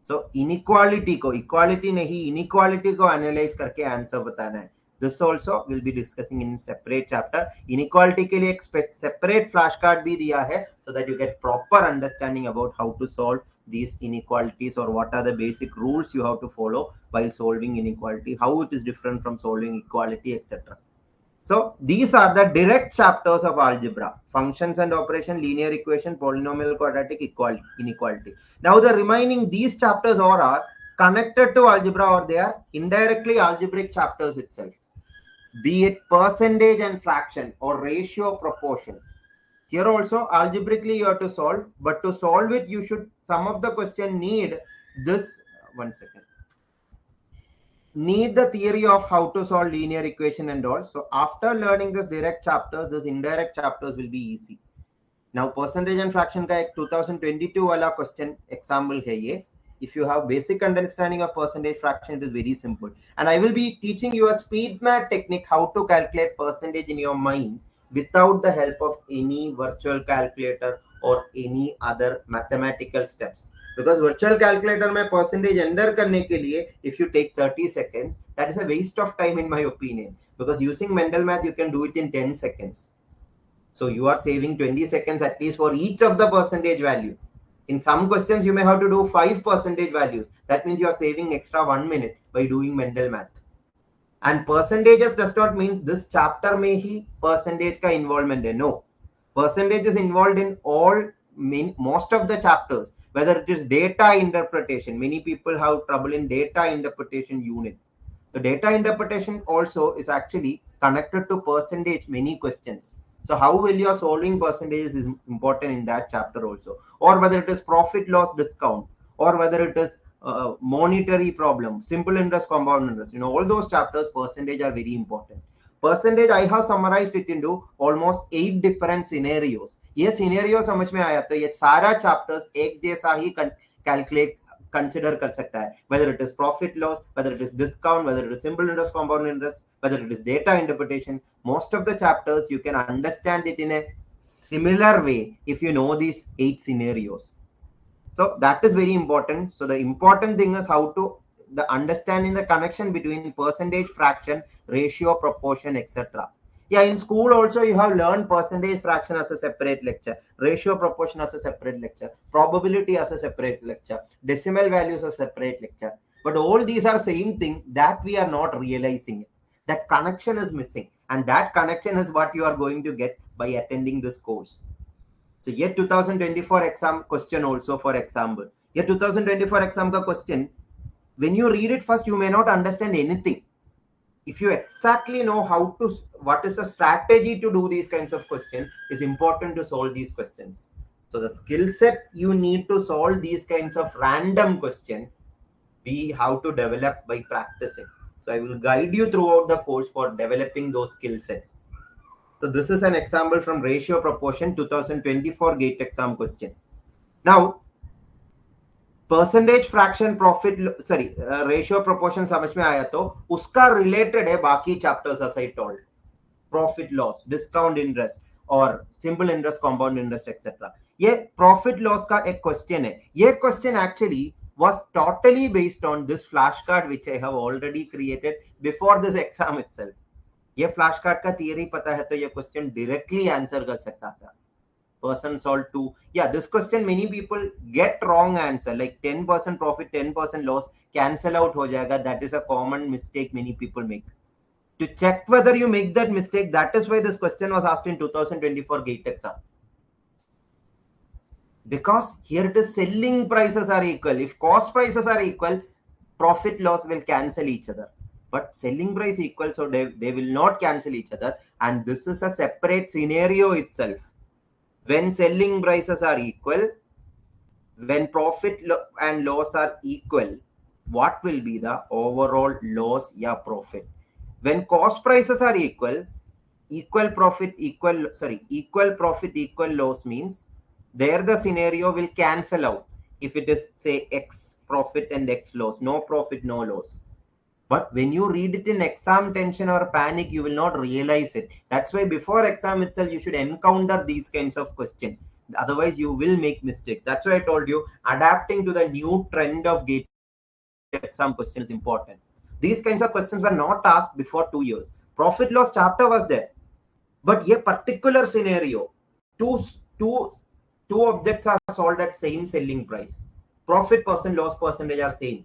So inequality को, equality नहीं, inequality को analyze करके answer बताना है. This also will be discussing in separate chapter. Inequality के लिए एक separate flashcard भी दिया है so that you get proper understanding about how to solve these inequalities, or what are the basic rules you have to follow while solving inequality, how it is different from solving equality, etc. So these are the direct chapters of algebra: functions and operation, linear equation, polynomial, quadratic, inequality. Now the remaining these chapters are connected to algebra, or they are indirectly algebraic chapters itself, be it percentage and fraction or ratio proportion. Here also algebraically you have to solve, but to solve it you should, some of the question need this, one second, need the theory of how to solve linear equation and all. So after learning this direct chapters, this indirect chapters will be easy. Now percentage and fraction का एक 2022 वाला question example है ये. If you have basic understanding of percentage fraction, it is very simple. And I will be teaching you a speed math technique, how to calculate percentage in your mind without the help of any virtual calculator or any other mathematical steps. Because virtual calculator में percentage enter करने के लिए, if you take 30 seconds, that is a waste of time in my opinion. Because using mental math, you can do it in 10 seconds. So you are saving 20 seconds at least for each of the percentage value. In some questions, you may have to do 5 percentage values. That means you are saving extra 1 minute by doing mental math. And percentages does not mean this chapter में ही percentage का involvement है. No, percentage is involved in most of the chapters. Whether it is data interpretation, many people have trouble in data interpretation unit. The data interpretation also is actually connected to percentage, many questions. So how will you solving percentages is important in that chapter also. Or whether it is profit loss discount, or whether it is monetary problem, simple interest, compound interest, all those chapters, percentage are very important. Percentage, I have summarized it into almost 8 different scenarios. ये scenario समझ में आया तो ये सारा chapters एक जैसा ही calculate consider कर सकता है, whether it is profit loss, whether it is discount, whether it is simple interest, compound interest, whether it is data interpretation. Most of the chapters you can understand it in a similar way if you know these 8 scenarios. So that is very important. So the important thing is how to understanding the connection between percentage, fraction, ratio, proportion, etc. Yeah, in school also you have learned percentage fraction as a separate lecture, ratio proportion as a separate lecture, probability as a separate lecture, decimal values as a separate lecture. But all these are same thing that we are not realizing. That connection is missing, and that connection is what you are going to get by attending this course. So yet 2024 exam question also, for example, yet 2024 exam ka question, when you read it first, you may not understand anything. If you exactly know how to, what is the strategy to do these kinds of questions, is important to solve these questions. So the skill set you need to solve these kinds of random questions, we have to develop by practicing. So I will guide you throughout the course for developing those skill sets. So this is an example from ratio proportion 2024 GATE exam question. Now, percentage fraction profit sorry ratio proportion समझ में आया तो उसका related है बाकी chapters as I told, profit loss, discount interest और simple interest, compound interest etcetera. ये profit loss का एक क्वेश्चन है. ये question actually was totally based on this flashcard which I have already created before this exam itself. ये flashcard का theory पता है तो ये क्वेश्चन directly आंसर कर सकता था. Person solved 2. Yeah, this question many people get wrong answer, like 10% profit, 10% loss, cancel out ho jayega. That is a common mistake many people make. To check whether you make that mistake, that is why this question was asked in 2024 GATE exam. Because here it is selling prices are equal. If cost prices are equal, profit loss will cancel each other. But selling price equal, so they will not cancel each other. And this is a separate scenario itself. When selling prices are equal, when profit and loss are equal, what will be the overall loss या profit? When cost prices are equal, equal profit, equal profit, equal loss means there the scenario will cancel out. If it is say X profit and X loss, no profit, no loss. But when you read it in exam tension or panic, you will not realize it. That's why before exam itself, you should encounter these kinds of questions. Otherwise, you will make mistakes. That's why I told you, adapting to the new trend of GATE exam question is important. These kinds of questions were not asked before 2 years. Profit loss chapter was there. But a particular scenario, two objects are sold at same selling price. Profit percent, loss percentage are same.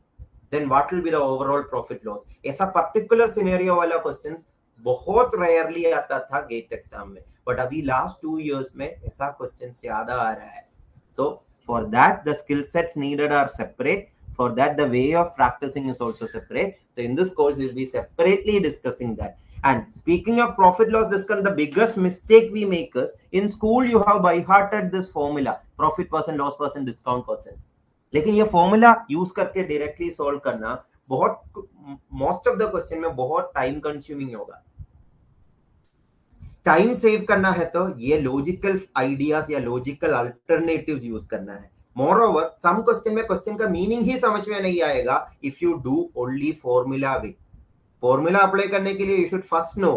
Then what will be the overall profit loss? ऐसा particular scenario वाला questions बहुत rarely आता था GATE exam में, but अभी last 2 years में ऐसा questions ज़्यादा आ रहा है. So for that the skill sets needed are separate. For that the way of practicing is also separate. So in this course we will be separately discussing that. And speaking of profit loss discount, the biggest mistake we make is in school you have by hearted this formula, profit percent, loss percent, discount percent. लेकिन ये formula use करके directly solve करना बहुत most of the question में बहुत time consuming होगा. Time save करना है तो ये लॉजिकल आइडियाज या लॉजिकल अल्टरनेटिव्स यूज करना है. मोर ओवर सम क्वेश्चन में क्वेश्चन का मीनिंग ही समझ में नहीं आएगा if you do only formula way. Formula apply करने के लिए you should first know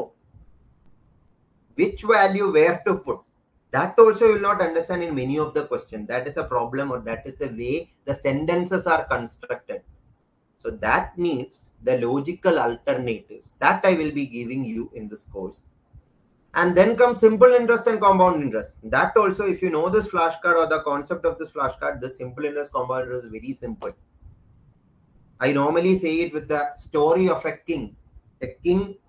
which value where to put. That also you will not understand in many of the questions. That is a problem, or that is the way the sentences are constructed. So that needs the logical alternatives that I will be giving you in this course. And then comes simple interest and compound interest. That also, if you know this flashcard or the concept of this flashcard, the simple interest, compound interest is very simple. I normally say it with the story of a king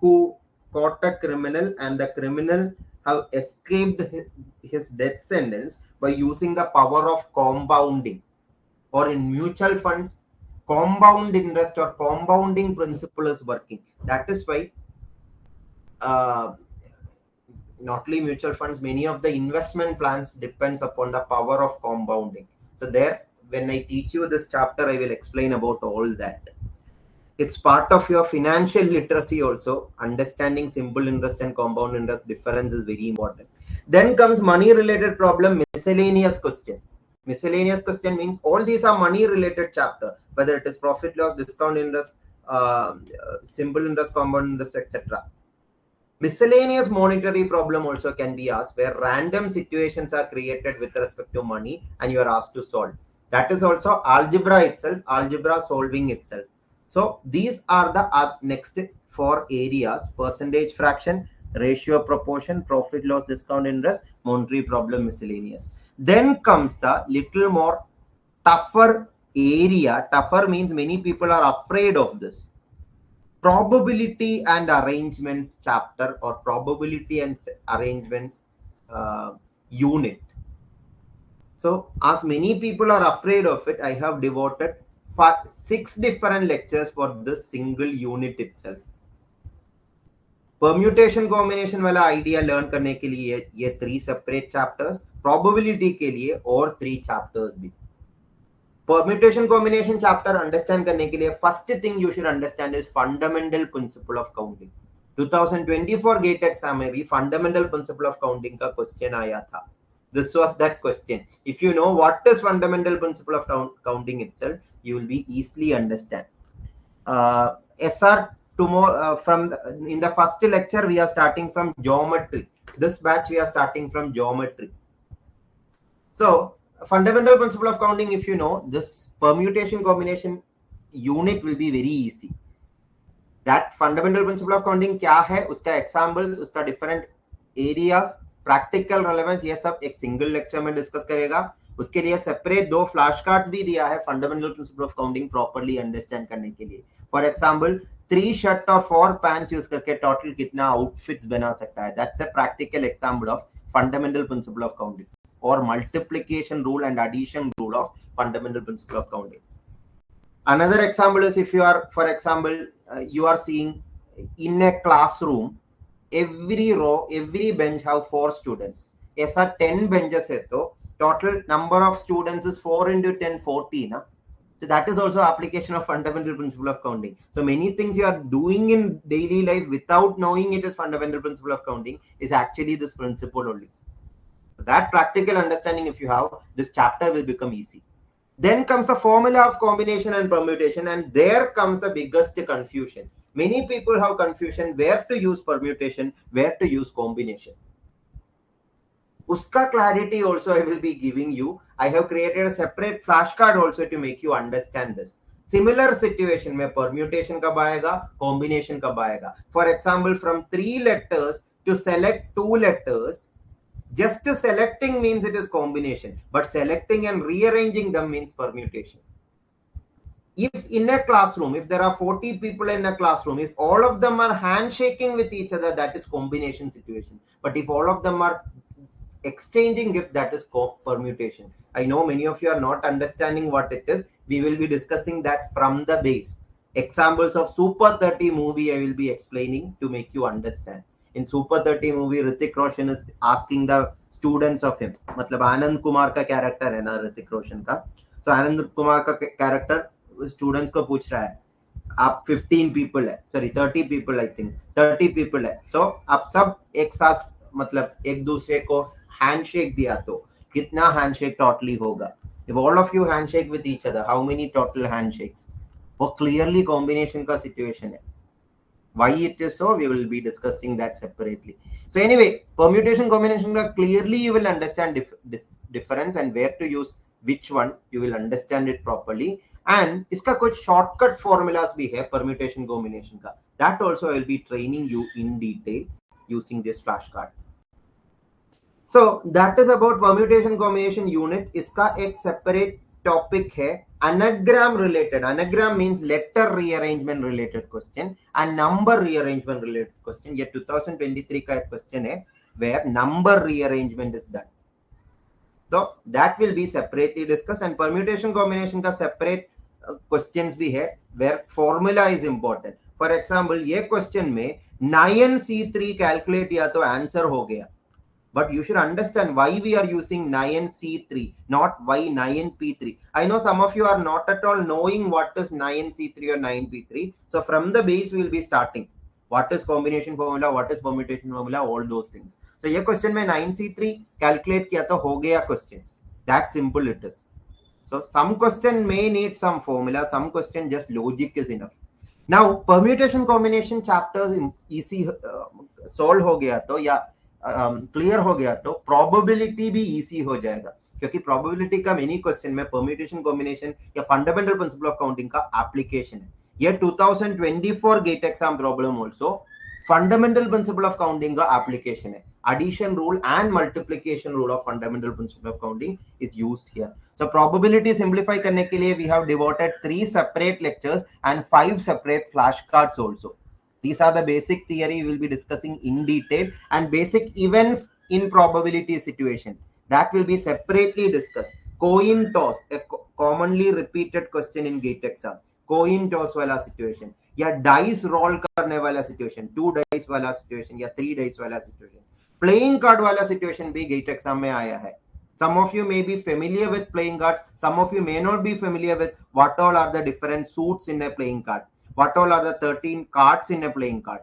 who caught a criminal, and the criminal have escaped his death sentence by using the power of compounding. Or in mutual funds, compound interest or compounding principle is working. That is why not only mutual funds, many of the investment plans depends upon the power of compounding. So there, when I teach you this chapter, I will explain about all that. It's part of your financial literacy also. Understanding simple interest and compound interest difference is very important. Then comes money related problem, miscellaneous question. Miscellaneous question means all these are money related chapter, whether it is profit loss, discount interest, simple interest, compound interest, etc. Miscellaneous monetary problem also can be asked, where random situations are created with respect to money and you are asked to solve. That is also algebra itself, algebra solving itself. So these are the next 4 areas: percentage fraction, ratio proportion, profit loss, discount interest, monetary problem, miscellaneous. Then comes the little more tougher area. Tougher means many people are afraid of this. Probability and arrangements chapter, or probability and arrangements unit. So as many people are afraid of it, I have devoted 6 different lectures for this single unit itself. Permutation combination वाला idea learn करने के लिए ये 3 separate chapters, probability के लिए और 3 chapters भी. Permutation combination chapter understand करने के लिए first thing you should understand is fundamental principle of counting. 2024 gate exam में भी fundamental principle of counting का question आया था. This was that question. If you know what is fundamental principle of counting itself, you will be easily understand. SR tomorrow in the first lecture we are starting from geometry. This batch we are starting from geometry. So fundamental principle of counting, if you know, this permutation combination unit will be very easy. That fundamental principle of counting क्या है, उसका examples, उसका different areas, practical relevance, ये सब एक single lecture में discuss करेगा. उसके लिए separate 2 flash cards भी दिया है fundamental principle of counting properly understand करने के लिए. For example, 3 shirt और 4 pants use करके total कितना outfits बना सकता है. That's a practical example of fundamental principle of counting, or multiplication rule and addition rule of fundamental principle of counting. Another example is if you are, for example, you are seeing in a classroom, every row, every bench have 4 students. ऐसा 10 benches है तो total number of students is 4 into 10, 40. Na? So that is also application of fundamental principle of counting. So many things you are doing in daily life without knowing it is fundamental principle of counting is actually this principle only. That practical understanding, if you have, this chapter will become easy. Then comes the formula of combination and permutation, and there comes the biggest confusion. Many people have confusion where to use permutation, where to use combination. Uska clarity also I will be giving you. I have created a separate flashcard also to make you understand this. Similar situation में permutation कब आएगा, combination कब आएगा. For example, from 3 letters to select 2 letters, just selecting means it is combination, but selecting and rearranging them means permutation. If in a classroom, if there are 40 people in a classroom, if all of them are handshaking with each other, that is combination situation. But if all of them are exchanging gift, that is permutation. I know many of you are not understanding what it is. We will be discussing that from the base. Examples of Super 30 movie I will be explaining to make you understand. In Super 30 movie, Hrithik Roshan is asking the students of him. मतलब आनंद कुमार का character है ना ऋतिक रोशन का. So Anand Kumar का character students को पूछ रहा है, आप 15 people है, sorry 30 people I think, 30 people है. So आप सब एक साथ मतलब एक दूसरे को handshake दिया तो कितना handshake totally होगा? If all of you handshake with each other, how many total handshakes? वो clearly combination का situation है. Why it is so, we will be discussing that separately. So anyway, permutation combination clearly you will understand difference and where to use which one, you will understand it properly. And इसका कुछ shortcut formulas भी है permutation combination का. That also I will be training you in detail using this flashcard. So that is about permutation combination unit. इसका एक separate topic है anagram related. Anagram means letter rearrangement related question and number rearrangement related question. ये 2023 का एक question है where number rearrangement is done. So that will be separately discussed, and permutation combination का separate questions भी है where formula is important. For example, ये question में 9C3 calculate किया तो answer हो गया. But you should understand why we are using 9C3, not why 9P3. I know some of you are not at all knowing what is 9C3 or 9P3. So from the base, we will be starting. what is combination formula, what is permutation formula, all those things. So ये question में 9C3 calculate किया तो हो गया question. That simple it is. So some question may need some formula, some question just logic is enough. Now permutation combination chapters easy solve हो गया तो या clear हो गया तो probability भी easy हो जाएगा, क्योंकि probability का many question में permutation combination या fundamental principle of counting का application है. ये 2024 gate exam problem also fundamental principle of counting का application है. Addition rule and multiplication rule of fundamental principle of counting is used here. So probability simplify करने के लिए we have devoted 3 separate lectures and 5 separate flashcards also. These are the basic theory we will be discussing in detail, and basic events in probability situation that will be separately discussed. Coin toss, a commonly repeated question in gate exam. Coin toss वाला situation या dice roll करने वाला situation, 2 dice वाला situation या 3 dice वाला situation. Playing card वाला situation भी gate exam में आया है. Some of you may be familiar with playing cards. Some of you may not be familiar with what all are the different suits in a playing card. What all are the 13 cards in a playing card.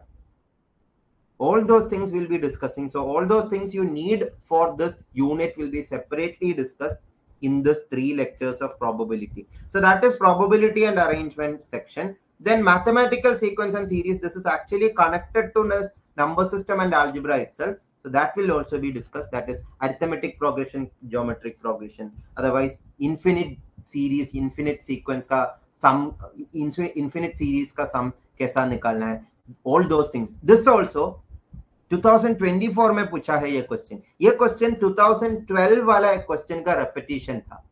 All those things we'll be discussing. So all those things you need for this unit will be separately discussed in this 3 lectures of probability. So that is probability and arrangement section. Then mathematical sequence and series. This is actually connected to number system and algebra itself. So that will also be discussed. That is arithmetic progression, geometric progression. Otherwise, infinite series, infinite sequence का sum, infinite series का sum कैसा निकालना है. All those things. This also 2024 में पूछा है ये question. ये क्वेश्चन 2012 वाला एक क्वेश्चन का repetition था.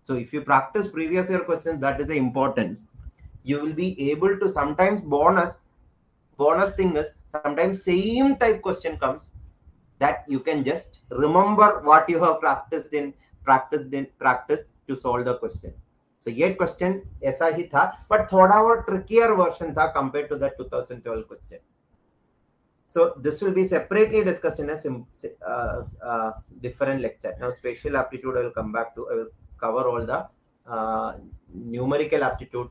So if you practice previous year questions, that is the importance. You will be able to sometimes bonus thing is sometimes same type question comes that you can just remember what you have practiced to solve the question. So ये question ऐसा ही था, but थोड़ा वो trickier version था compared to that 2012 question. So this will be separately discussed in a different lecture. Now spatial aptitude I will come back to. I will cover all the numerical aptitude,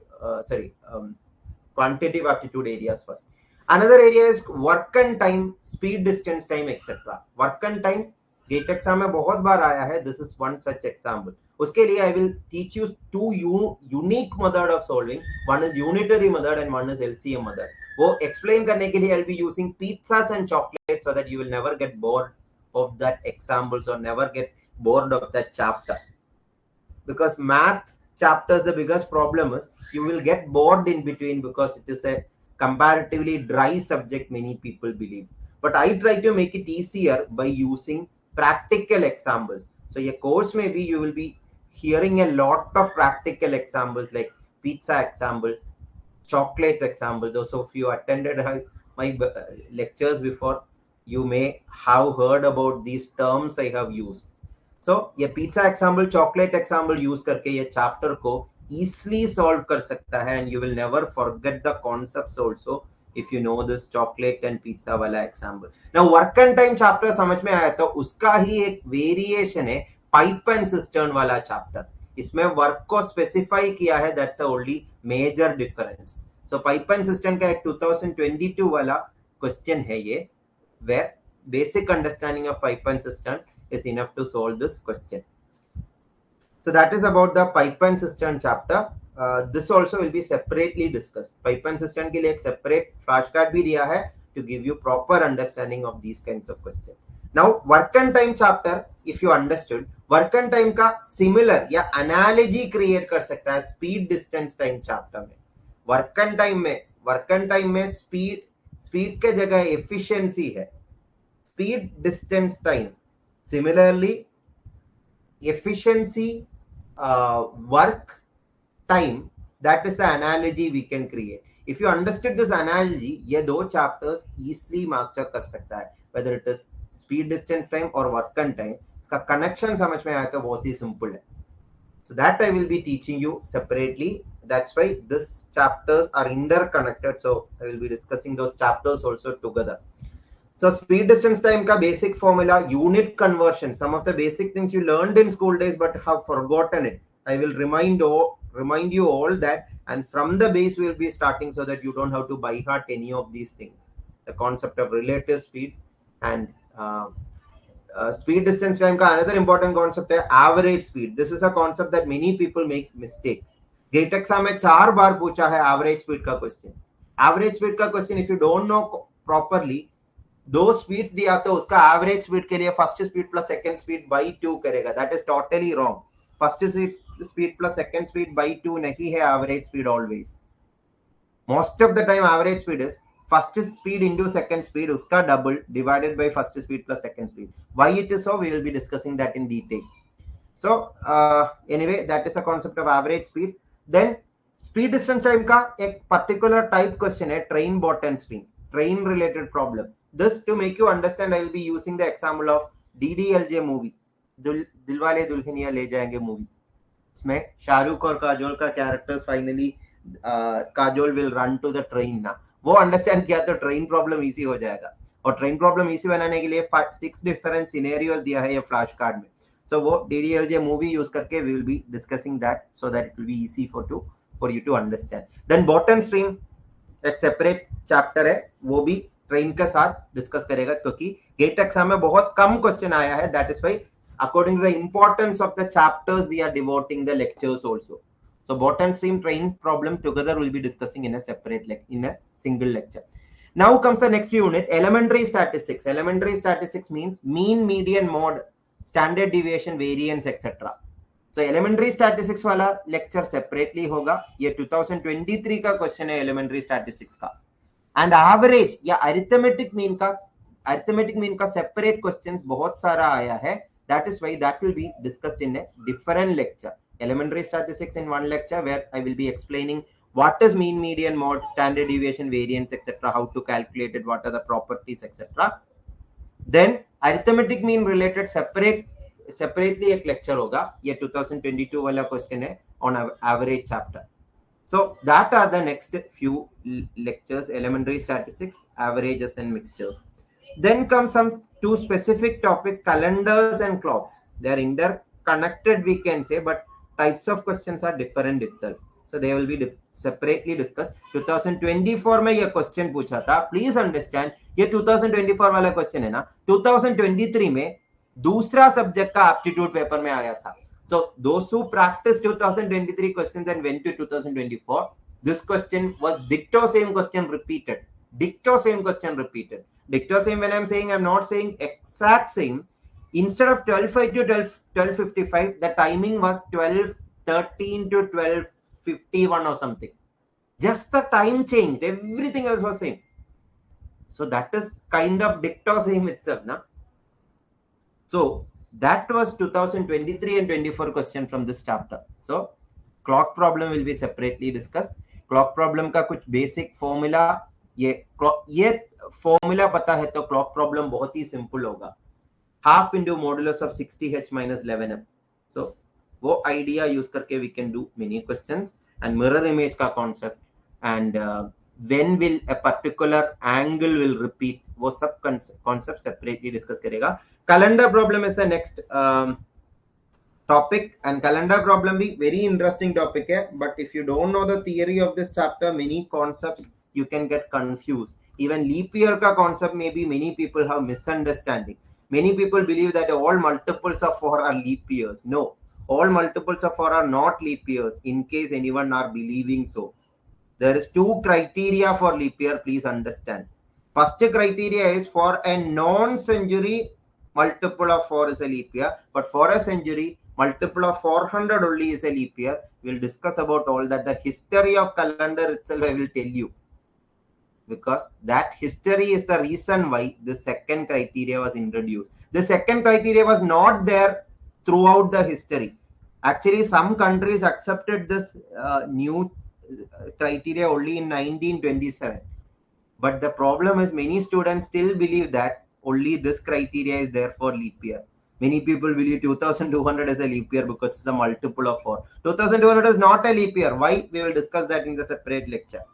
quantitative aptitude areas first. Another area is work and time, speed, distance, time, etc. Work and time gate exam में बहुत बार आया है. This is one such example. उसके लिए I will teach you 2 unique method of solving. One is unitary method and one is LCM method. वो explain करने के लिए I will be using pizzas and chocolates so that you will never get bored of that examples or never get bored of that chapter. Because math chapters, the biggest problem is you will get bored in between because it is a comparatively dry subject, many people believe. But I try to make it easier by using practical examples. So your course maybe you will be hearing a lot of practical examples like pizza example, chocolate example. Those of you attended my lectures before, you may have heard about these terms I have used. So ये pizza example, chocolate example use करके ये chapter को easily solve कर सकता है, and you will never forget the concepts also if you know this chocolate and pizza वाला example. Now work and time chapter समझ में आया, तो उसका ही एक variation है pipe and cistern वाला chapter. इसमें work को specify किया है, that's the only major difference. So pipe and cistern का एक 2022 वाला question है ये, where basic understanding of pipe and cistern is enough to solve this question. So that is about the pipe and cistern chapter. This also will be separately discussed. Pipe and cistern के लिए एक separate flashcard भी दिया है to give you proper understanding of these kinds of questions. Now work and time chapter, if you understood, work and time का similar या analogy create कर सकता है speed distance time chapter में. Work and time में speed के जगह efficiency है. Speed distance time. Similarly, efficiency, work, time, that is the analogy we can create. If you understood this analogy, ये दो chapters easily master कर सकता है, whether it is speed distance time or work and time. इसका connection समझ में आया तो बहुत ही simple है. So that I will be teaching you separately. That's why these chapters are interconnected. So I will be discussing those chapters also together. So speed distance time ka basic formula, unit conversion, some of the basic things you learned in school days but have forgotten it. I will remind remind you all that, and from the base we will be starting so that you don't have to by heart any of these things. The concept of relative speed and speed distance time ka another important concept है average speed. This is a concept that many people make mistake. GATE exam में 4 बार पूछा है average speed का question. Average speed का question if you don't know properly, दो speeds दिया तो उसका एवरेज स्पीड के लिए first speed plus second speed by 2 करेगा. That is totally wrong. First speed plus second speed by 2 नहीं है average speed. Always most of the time average speed is first speed into second speed, uska double divided by first speed plus second speed. Why it is so, we will be discussing that in detail. So anyway, that is a concept of average speed. Then speed distance time ka ek particular type question hai, train bot and stream, train related problem. This to make you understand, I will be using the example of DDLJ movie, Dilwale Dulhaniya Le Jayenge movie. इसमें शाहरुख और काजोल का characters finally Kajol will run to the train ना, वो understand किया तो train problem easy हो जाएगा. और ट्रेन प्रॉब्लम इजी बनाने के लिए 6 डिफरेंट सिनेरियोस दिया है ये फ्लैश कार्ड में. सो वो DDLJ मूवी यूज करके we will be discussing that so that it will be easy for you to understand. Then boat and stream एक सेपरेट चैप्टर है, वो भी ट्रेन के साथ डिस्कस करेगा क्योंकि गेट एग्जाम में बहुत कम क्वेश्चन आया है. That is why according to the importance of the chapters we are devoting the lectures also. So bot and stream train problem together we'll be discussing in a separate in a single lecture. Now comes the next unit, elementary statistics. Elementary statistics means mean, median, mode, standard deviation, variance, etc. So elementary statistics वाला lecture separately होगा. ये 2023 का question है elementary statistics का. And average या arithmetic mean का separate questions बहुत सारा आया है. That is why that will be discussed in a different lecture. Elementary statistics in one lecture where I will be explaining what is mean, median, mode, standard deviation, variance, etc. How to calculate it, what are the properties, etc. Then arithmetic mean related separately एक lecture होगा. ये 2022 वाला question है on average chapter. So that are the next few lectures: elementary statistics, averages and mixtures. Then come some two specific topics, calendars and clocks. They are interconnected, we can say, but types of questions are different itself. So they will be separately discussed. 2024 में ये question पूछा था. Please understand, ये 2024 वाला question है ना, 2023 में दूसरा subject का aptitude paper में आया था. So those who practiced 2023 questions and went to 2024, this question was ditto same question repeated. Ditto same question repeated. Dicto same, when I'm saying, I'm not saying exact same. Instead of 12:05 to 12:55, the timing was 12:13 to 12:51 or something. Just the time changed. Everything else was same. So that is kind of dicto same itself, na? So that was 2023 and 24 question from this chapter. So clock problem will be separately discussed. Clock problem का कुछ basic formula, ये formula पता है तो clock problem बहुत ही simple होगा. Half into modulus of 60h minus 11m. So वो आइडिया यूज करके we can do many questions. And mirror image का concept and when will a particular angle will repeat, वो सब कॉन्सेप्ट सेपरेटली डिस्कस करेगा. Calendar problem is the next topic and calendar problem भी very interesting topic है. But if you don't know the theory of this chapter, many concepts you can get confused. Even leap year ka concept maybe many people have misunderstanding. Many people believe that all multiples of 4 are leap years. No, all multiples of 4 are not leap years, in case anyone are believing so. There is 2 criteria for leap year, please understand. First criteria is for a non-century, multiple of 4 is a leap year, but for a century, multiple of 400 only is a leap year. We'll discuss about all that. The history of calendar itself I will tell you, because that history is the reason why the second criteria was introduced. The second criteria was not there throughout the history. Actually, some countries accepted this new criteria only in 1927. But the problem is many students still believe that only this criteria is there for leap year. Many people believe 2200 is a leap year because it's a multiple of 4. 2200 is not a leap year. Why? We will discuss that in the separate lecture.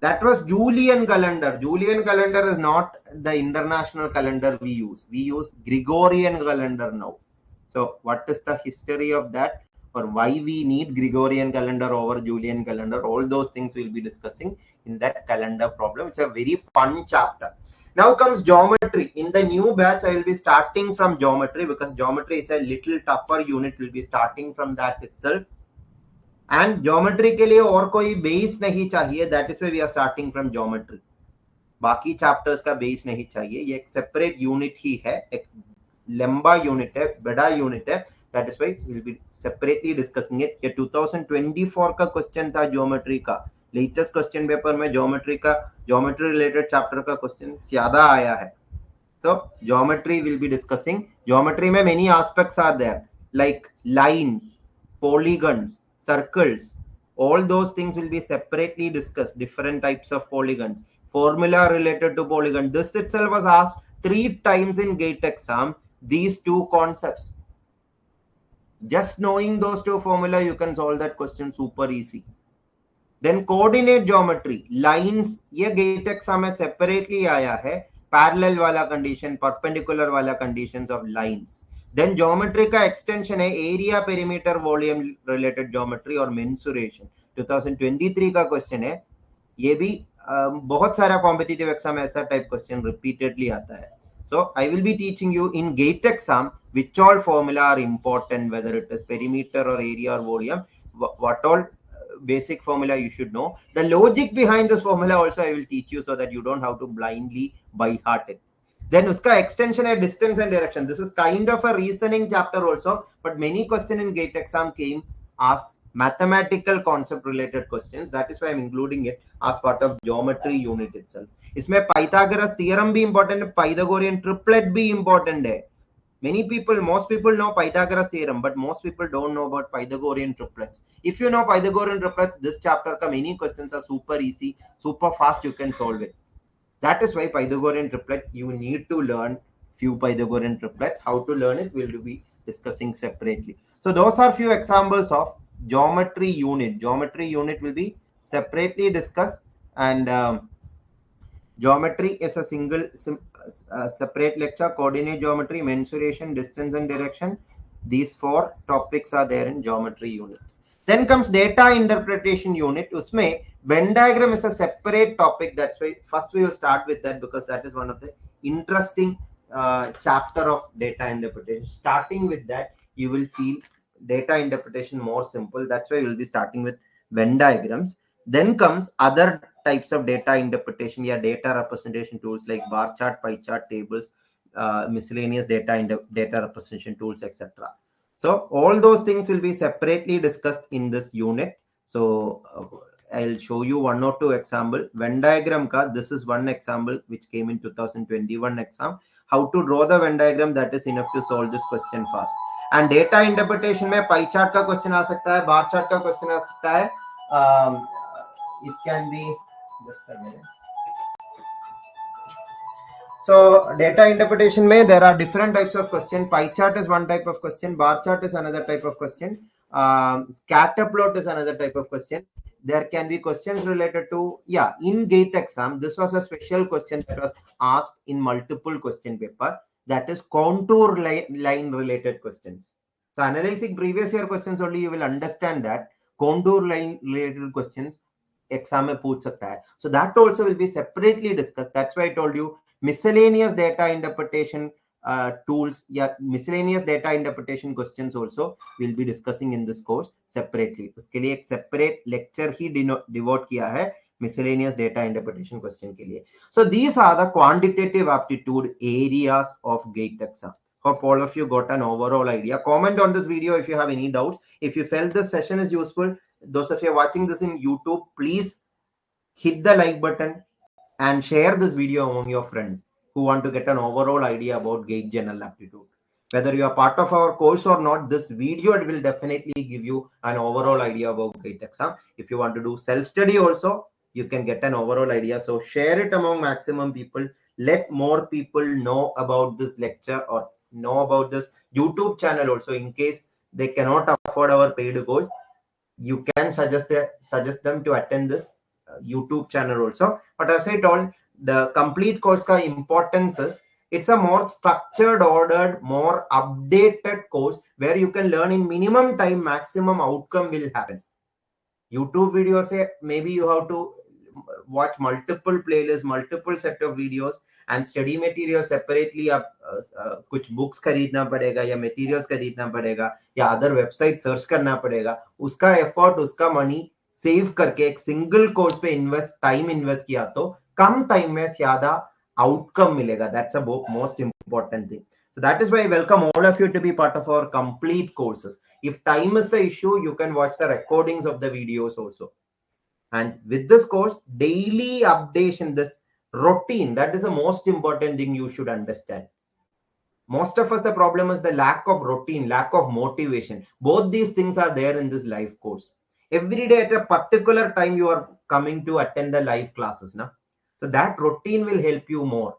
That was Julian calendar. Julian calendar is not the international calendar we use. We use Gregorian calendar now. So what is the history of that? or why we need Gregorian calendar over Julian calendar. All those things we'll be discussing in that calendar problem. It's a very fun chapter. Now comes geometry. In the new batch, I will be starting from geometry because geometry is a little tougher unit. We'll be starting from that itself. And geometry के लिए और कोई base नहीं चाहिए. That is why we are starting from geometry. बाकी chapters का base नहीं चाहिए. ये एक सेपरेट यूनिट ही है, एक लंबा यूनिट है, बड़ा यूनिट है. That is why we will be separately discussing it. ये 2024 का क्वेश्चन था ज्योमेट्री का. लेटेस्ट क्वेश्चन पेपर में ज्योमेट्री रिलेटेड चैप्टर का क्वेश्चन ज्यादा आया है. So geometry will be discussing. Geometry में many aspects are there, like lines, polygons, circles. All those things will be separately discussed. Different types of polygons, formula related to polygon. This itself was asked 3 times in GATE exam. These 2 concepts. Just knowing those 2 formula, you can solve that question super easy. Then coordinate geometry, lines. ये GATE exam में separately आया है. Parallel वाला condition, perpendicular वाला conditions of lines. Then geometry का extension है area, perimeter, volume related geometry और mensuration. 2023 का question है. ये भी बहुत सारा competitive exam ऐसा type question repeatedly आता है. So I will be teaching you in GATE exam which all formula are important, whether it is perimeter or area or volume, what all basic formula you should know. The logic behind this formula also I will teach you so that you don't have to blindly by heart it. Then uska extension है distance and direction. This is kind of a reasoning chapter also, but many questions in GATE exam came as mathematical concept related questions. That is why I'm including it as part of geometry unit itself. इसमें Pythagoras theorem भी important है, Pythagorean triplet भी important है. Most people know Pythagoras theorem, but most people don't know about Pythagorean triplets. If you know Pythagorean triplets, this chapter ka many questions are super easy, super fast, you can solve it. That is why Pythagorean triplet, you need to learn few Pythagorean triplet. How to learn it, we'll be discussing separately. So those are few examples of geometry unit. Geometry unit will be separately discussed, and geometry is a single separate lecture. Coordinate geometry, mensuration, distance and direction. These 4 topics are there in geometry unit. Then comes data interpretation unit. Usme Venn diagram is a separate topic. That's why first we will start with that, because that is one of the interesting chapter of data interpretation. Starting with that, you will feel data interpretation more simple. That's why we will be starting with Venn diagrams. Then comes other types of data interpretation, data representation tools like bar chart, pie chart, tables, miscellaneous data representation tools, etc. So all those things will be separately discussed in this unit. So I'll show you 1 or 2 example. Venn diagram ka, this is one example which came in 2021 exam. How to draw the Venn diagram, that is enough to solve this question fast. And data interpretation में pie chart का question आ सकता है, bar chart का question आ सकता है. It can be just a minute. So data interpretation में there are different types of question. Pie chart is one type of question, bar chart is another type of question, scatter plot is another type of question. There can be questions related to, in GATE exam, this was a special question that was asked in multiple question paper, that is contour line related questions. So analyzing previous year questions only, you will understand that contour line related questions exam mein pooch sakta hai. So that also will be separately discussed. That's why I told you miscellaneous data interpretation tools, miscellaneous data interpretation questions also we'll be discussing in this course separately. Uske liye ek separate lecture hi devote kiya hai miscellaneous data interpretation question ke liye. So these are the quantitative aptitude areas of GATE exam. Hope all of you got an overall idea. Comment on this video if you have any doubts. If you felt this session is useful, those of you watching this in YouTube, please hit the like button and share this video among your friends who want to get an overall idea about GATE General Aptitude. Whether you are part of our course or not, this video will definitely give you an overall idea about GATE exam. If you want to do self-study also, you can get an overall idea. So share it among maximum people. Let more people know about this lecture or know about this YouTube channel also. In case they cannot afford our paid course, you can suggest them to attend this YouTube channel also. But as I told, the complete course ka importance is It's a more structured, ordered, more updated course where you can learn in minimum time, maximum outcome will happen. YouTube videos say maybe you have to watch multiple playlists, multiple set of videos, and study material separately. आप कुछ books खरीदना पड़ेगा या materials खरीदना पड़ेगा या other website search करना पड़ेगा. उसका effort, उसका money save करके एक single course पे time invest किया तो कम time में ज़्यादा outcome मिलेगा. That's a most important thing. So that is why I welcome all of you to be part of our complete courses. If time is the issue, you can watch the recordings of the videos also. And with this course, daily updation, this routine, that is the most important thing you should understand. Most of us, the problem is the lack of routine, lack of motivation. Both these things are there in this live course. Every day at a particular time, you are coming to attend the live classes. Na? So that routine will help you more.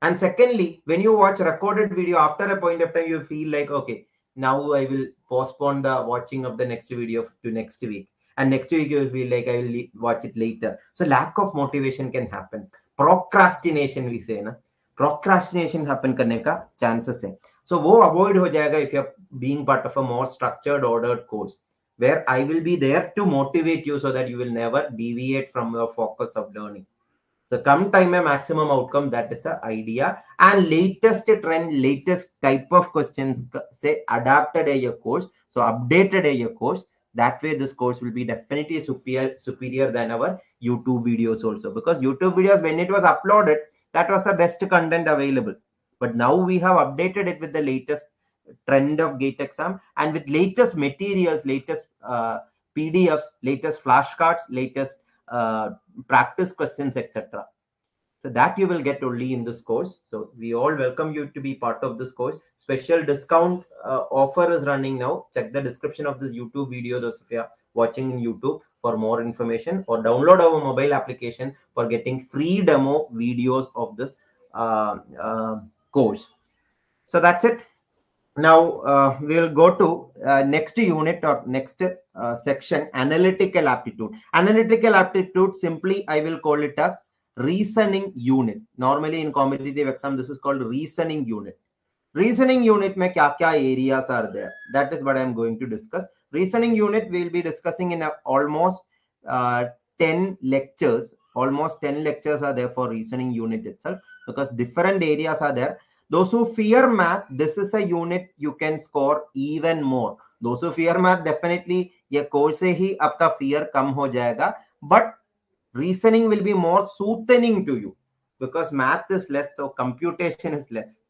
And secondly, when you watch recorded video, after a point of time, you feel like, okay, now I will postpone the watching of the next video to next week. And next week, you will feel like I will watch it later. So lack of motivation can happen. Procrastination, we say, na? Procrastination happen करने का chances है. So वो avoid हो जाएगा if you're being part of a more structured, ordered course, where I will be there to motivate you so that you will never deviate from your focus of learning. So come time a maximum outcome, that is the idea. And latest trend, latest type of questions say adapted a your course, so updated a your course. That way this course will be definitely superior than our YouTube videos also, because YouTube videos, when it was uploaded, that was the best content available. But now we have updated it with the latest trend of GATE exam and with latest materials, latest PDFs, latest flashcards, latest practice questions, etc. So that you will get only in this course. So we all welcome you to be part of this course. Special discount offer is running now. Check the description of this YouTube video, those of you are watching in YouTube, for more information, or download our mobile application for getting free demo videos of this course. So that's it. Now we'll go to next unit or next section, analytical aptitude. Analytical aptitude, simply I will call it as reasoning unit. Normally in competitive exam, this is called reasoning unit. Reasoning unit mein kya areas are there? That is what I am going to discuss. Reasoning unit we will be discussing in almost 10 lectures. Almost 10 lectures are there for reasoning unit itself, because different areas are there. Those who fear math, this is a unit you can score even more. Those who fear math, definitely ये course से ही आपका fear कम हो जाएगा. But reasoning will be more soothing to you, because math is less, so computation is less.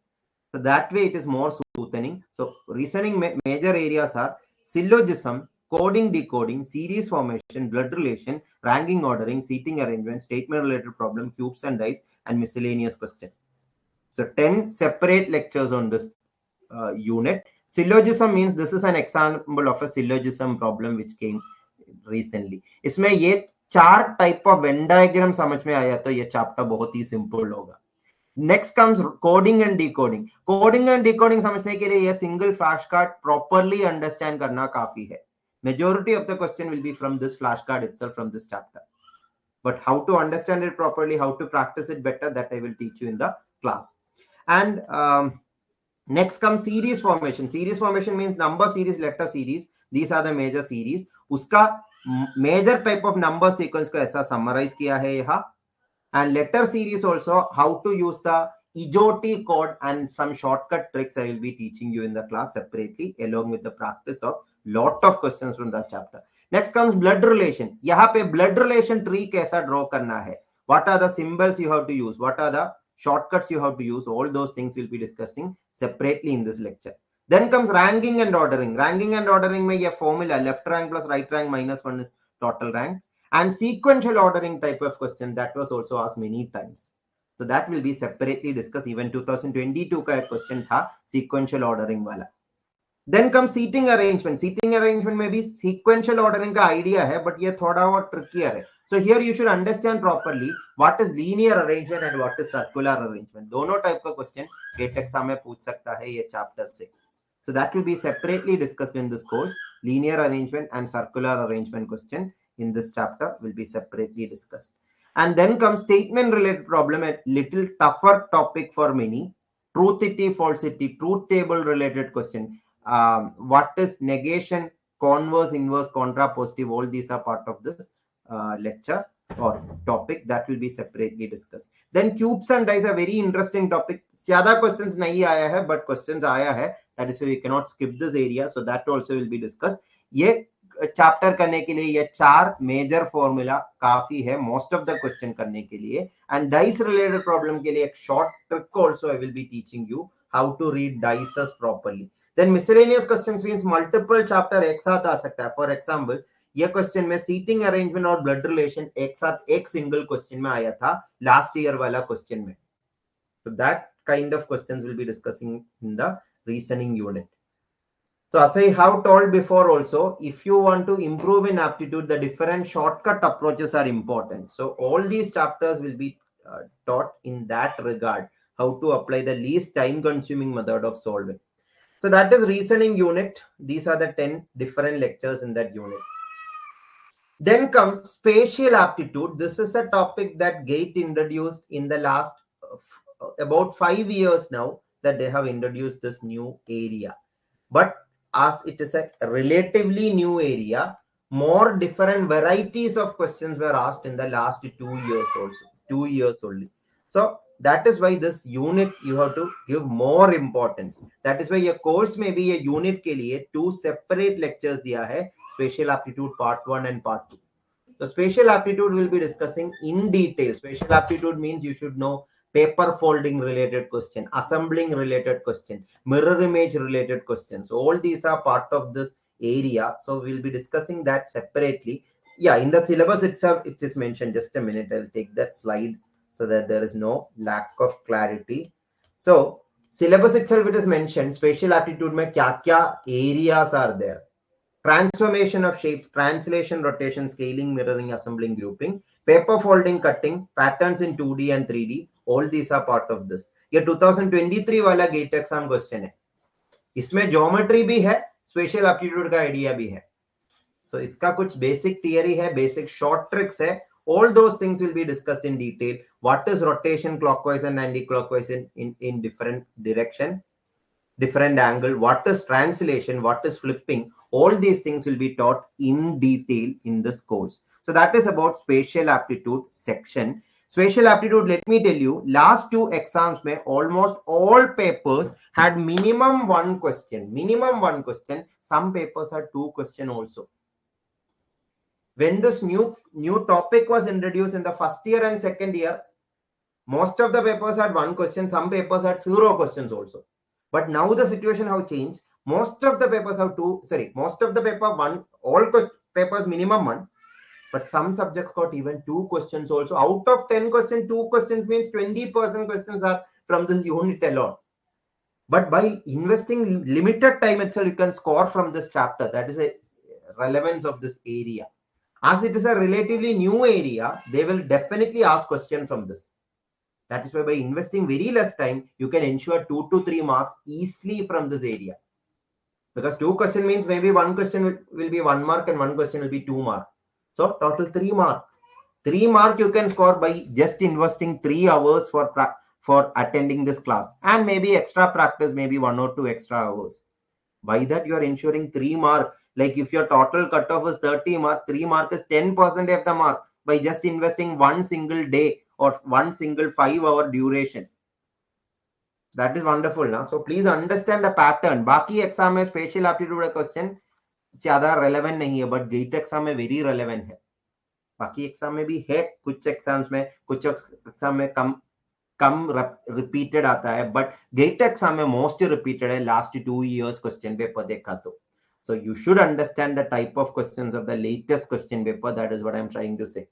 So that way it is more soothing. So reasoning major areas are syllogism, coding, decoding, series formation, blood relation, ranking, ordering, seating arrangement, statement related problem, cubes and dice, and miscellaneous question. So 10 separate lectures on this unit. Syllogism means this is an example of a syllogism problem which came recently. इसमें ये 4 type of Venn diagram समझ में आया तो ये chapter बहुत ही simple होगा. Next comes coding and decoding. Coding and decoding समझने के लिए ये single flashcard properly understand करना काफी है. Majority of the question will be from this flashcard itself, from this chapter. But how to understand it properly, how to practice it better, that I will teach you in the class. And next comes series formation. Series formation means number series, letter series. These are the major series. Uska major type of number sequence को ऐसा summarize किया है यहाँ. And letter series also, how to use the EJOT code and some shortcut tricks I will be teaching you in the class separately, along with the practice of lot of questions from that chapter. Next comes blood relation. यहाँ पे blood relation tree कैसा draw करना है. What are the symbols you have to use? What are the shortcuts you have to use? All those things we'll be discussing separately in this lecture. Then comes ranking and ordering. Ranking and ordering में ये formula, left rank plus right rank minus 1 is total rank. And sequential ordering type of question, that was also asked many times. So that will be separately discussed. Even 2022 का question था sequential ordering वाला. Then comes seating arrangement. Seating arrangement में भी sequential ordering का idea है, but ये थोड़ा और trickier है. So here you should understand properly what is linear arrangement and what is circular arrangement. दोनों type का question GATE exam में पूछ सकता है ये chapter से. So that will be separately discussed in this course. Linear arrangement and circular arrangement question in this chapter will be separately discussed. And then comes statement related problem, a little tougher topic for many. truthity, falsity, truth table related question. What is negation, converse, inverse, contrapositive? All these are part of this lecture or topic that will be separately discussed. Then cubes and dice are very interesting topic. Zyada questions nahi aaya hai, but questions aaya hai. That is why we cannot skip this area. So that also will be discussed. ये chapter करने के लिए ये 4 major formula काफी है most of the question करने के लिए. एंड डाइस रिलेटेड प्रॉब्लम के लिए एक short trick also I will be teaching you how to read dices properly. Then miscellaneous questions means multiple chapter एक साथ आ सकता है. फॉर एग्जांपल ये क्वेश्चन में सीटिंग अरेंजमेंट और ब्लड रिलेशन एक साथ एक सिंगल क्वेश्चन में आया था लास्ट ईयर वाला क्वेश्चन में. So that kind of questions we'll be discussing in the reasoning unit. So as I have told before also, if you want to improve in aptitude, the different shortcut approaches are important. So all these chapters will be taught in that regard, how to apply the least time consuming method of solving. So that is reasoning unit. These are the 10 different lectures in that unit. Then comes spatial aptitude. This is a topic that GATE introduced in the last about 5 years now, that they have introduced this new area. But as it is a relatively new area, more different varieties of questions were asked in the last 2 years also, 2 years only. So that is why this unit you have to give more importance. That is why your course may be a unit ke liye 2 separate lectures diya hai, spatial aptitude part 1 and part 2. So spatial aptitude will be discussing in detail. Spatial aptitude means you should know paper folding related question, assembling related question, mirror image related questions. All these are part of this area. So we'll be discussing that separately. Yeah, in the syllabus itself, it is mentioned. Just a minute, I'll take that slide so that there is no lack of clarity. So syllabus itself, it is mentioned. Spatial aptitude mein kya areas are there. Transformation of shapes, translation, rotation, scaling, mirroring, assembling, grouping, paper folding, cutting, patterns in 2D and 3D. All these are part of this. ये 2023 वाला gate exam question है. इसमें geometry भी है, special aptitude का idea भी है. सो इसका कुछ बेसिक थियरी है, बेसिक शॉर्ट ट्रिक्स है. All those things will be discussed in detail. What is rotation clockwise and anti-clockwise in different direction, different angle? What is translation? What is flipping? All these things will be taught in detail in this course. So that is about spatial aptitude section. Spatial aptitude, let me tell you, last 2 exams mein almost all papers had minimum 1 question. Minimum 1 question. Some papers had 2 questions also. When this new topic was introduced in the first year and second year, most of the papers had 1 question. Some papers had 0 questions also. But now the situation has changed. Most of the papers have most of the paper 1, all papers minimum 1. But some subjects got even 2 questions also. Out of 10 questions, 2 questions means 20% questions are from this unit alone. But by investing limited time itself, you can score from this chapter. That is a relevance of this area. As it is a relatively new area, they will definitely ask question from this. That is why by investing very less time, you can ensure 2 to 3 marks easily from this area. Because 2 question means maybe 1 question will be 1 mark and 1 question will be 2 mark. So total 3 mark. 3 mark you can score by just investing 3 hours for attending this class, and maybe extra practice, maybe 1 or 2 extra hours. By that you are ensuring 3 mark. Like if your total cutoff is 30 mark, 3 mark is 10% of the mark by just investing 1 single day or 1 single 5-hour duration. That is wonderful now. So please understand the pattern. बाकी exam में special aptitude question ज्यादा relevant नहीं है, but get exam में very relevant है. बाकी exam में भी है, कुछ एग्जाम्स में, कुछ एग्जाम में कम रिपीटेड आता है, बट गेट एग्जाम में मोस्ट रिपीटेड है लास्ट 2 years क्वेश्चन पेपर देखा तो. So you should understand the type of questions of the latest question paper. That is what I'm trying to say.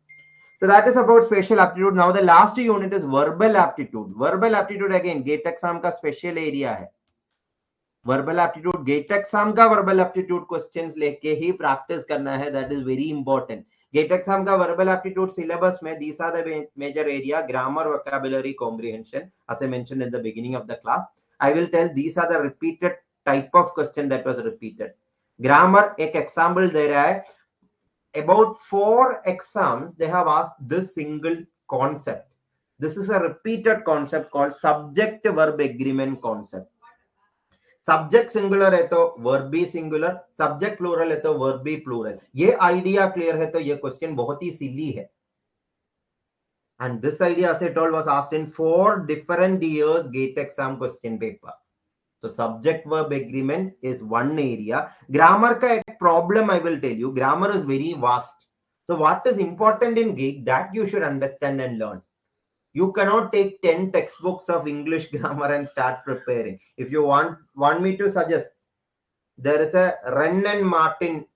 So that is about spatial aptitude. Now the last unit is verbal aptitude. Verbal aptitude again GATE exam का special area है. Verbal aptitude GATE exam का verbal aptitude questions लेके ही practice करना है. That is very important. GATE exam का verbal aptitude syllabus में these are the major area: grammar, vocabulary, comprehension. As I mentioned in the beginning of the class, I will tell these are the repeated type of question that was repeated. Grammar एक example दे रहा है. About 4 exams they have asked this single concept. This is a repeated concept called subject verb agreement concept. Subject singular है तो verb भी singular, subject plural है तो verb भी plural. ये आइडिया क्लियर है तो ये क्वेश्चन बहुत ही सिली है. And this idea, as I told, was asked in 4 different years GATE exam question paper. So subject verb agreement is one area. Grammar ka ek problem I will tell you. Grammar is very vast. So what is important in GATE that you should understand and learn. You cannot take 10 textbooks of English grammar and start preparing. If you want me to suggest, there is a Wren and Martin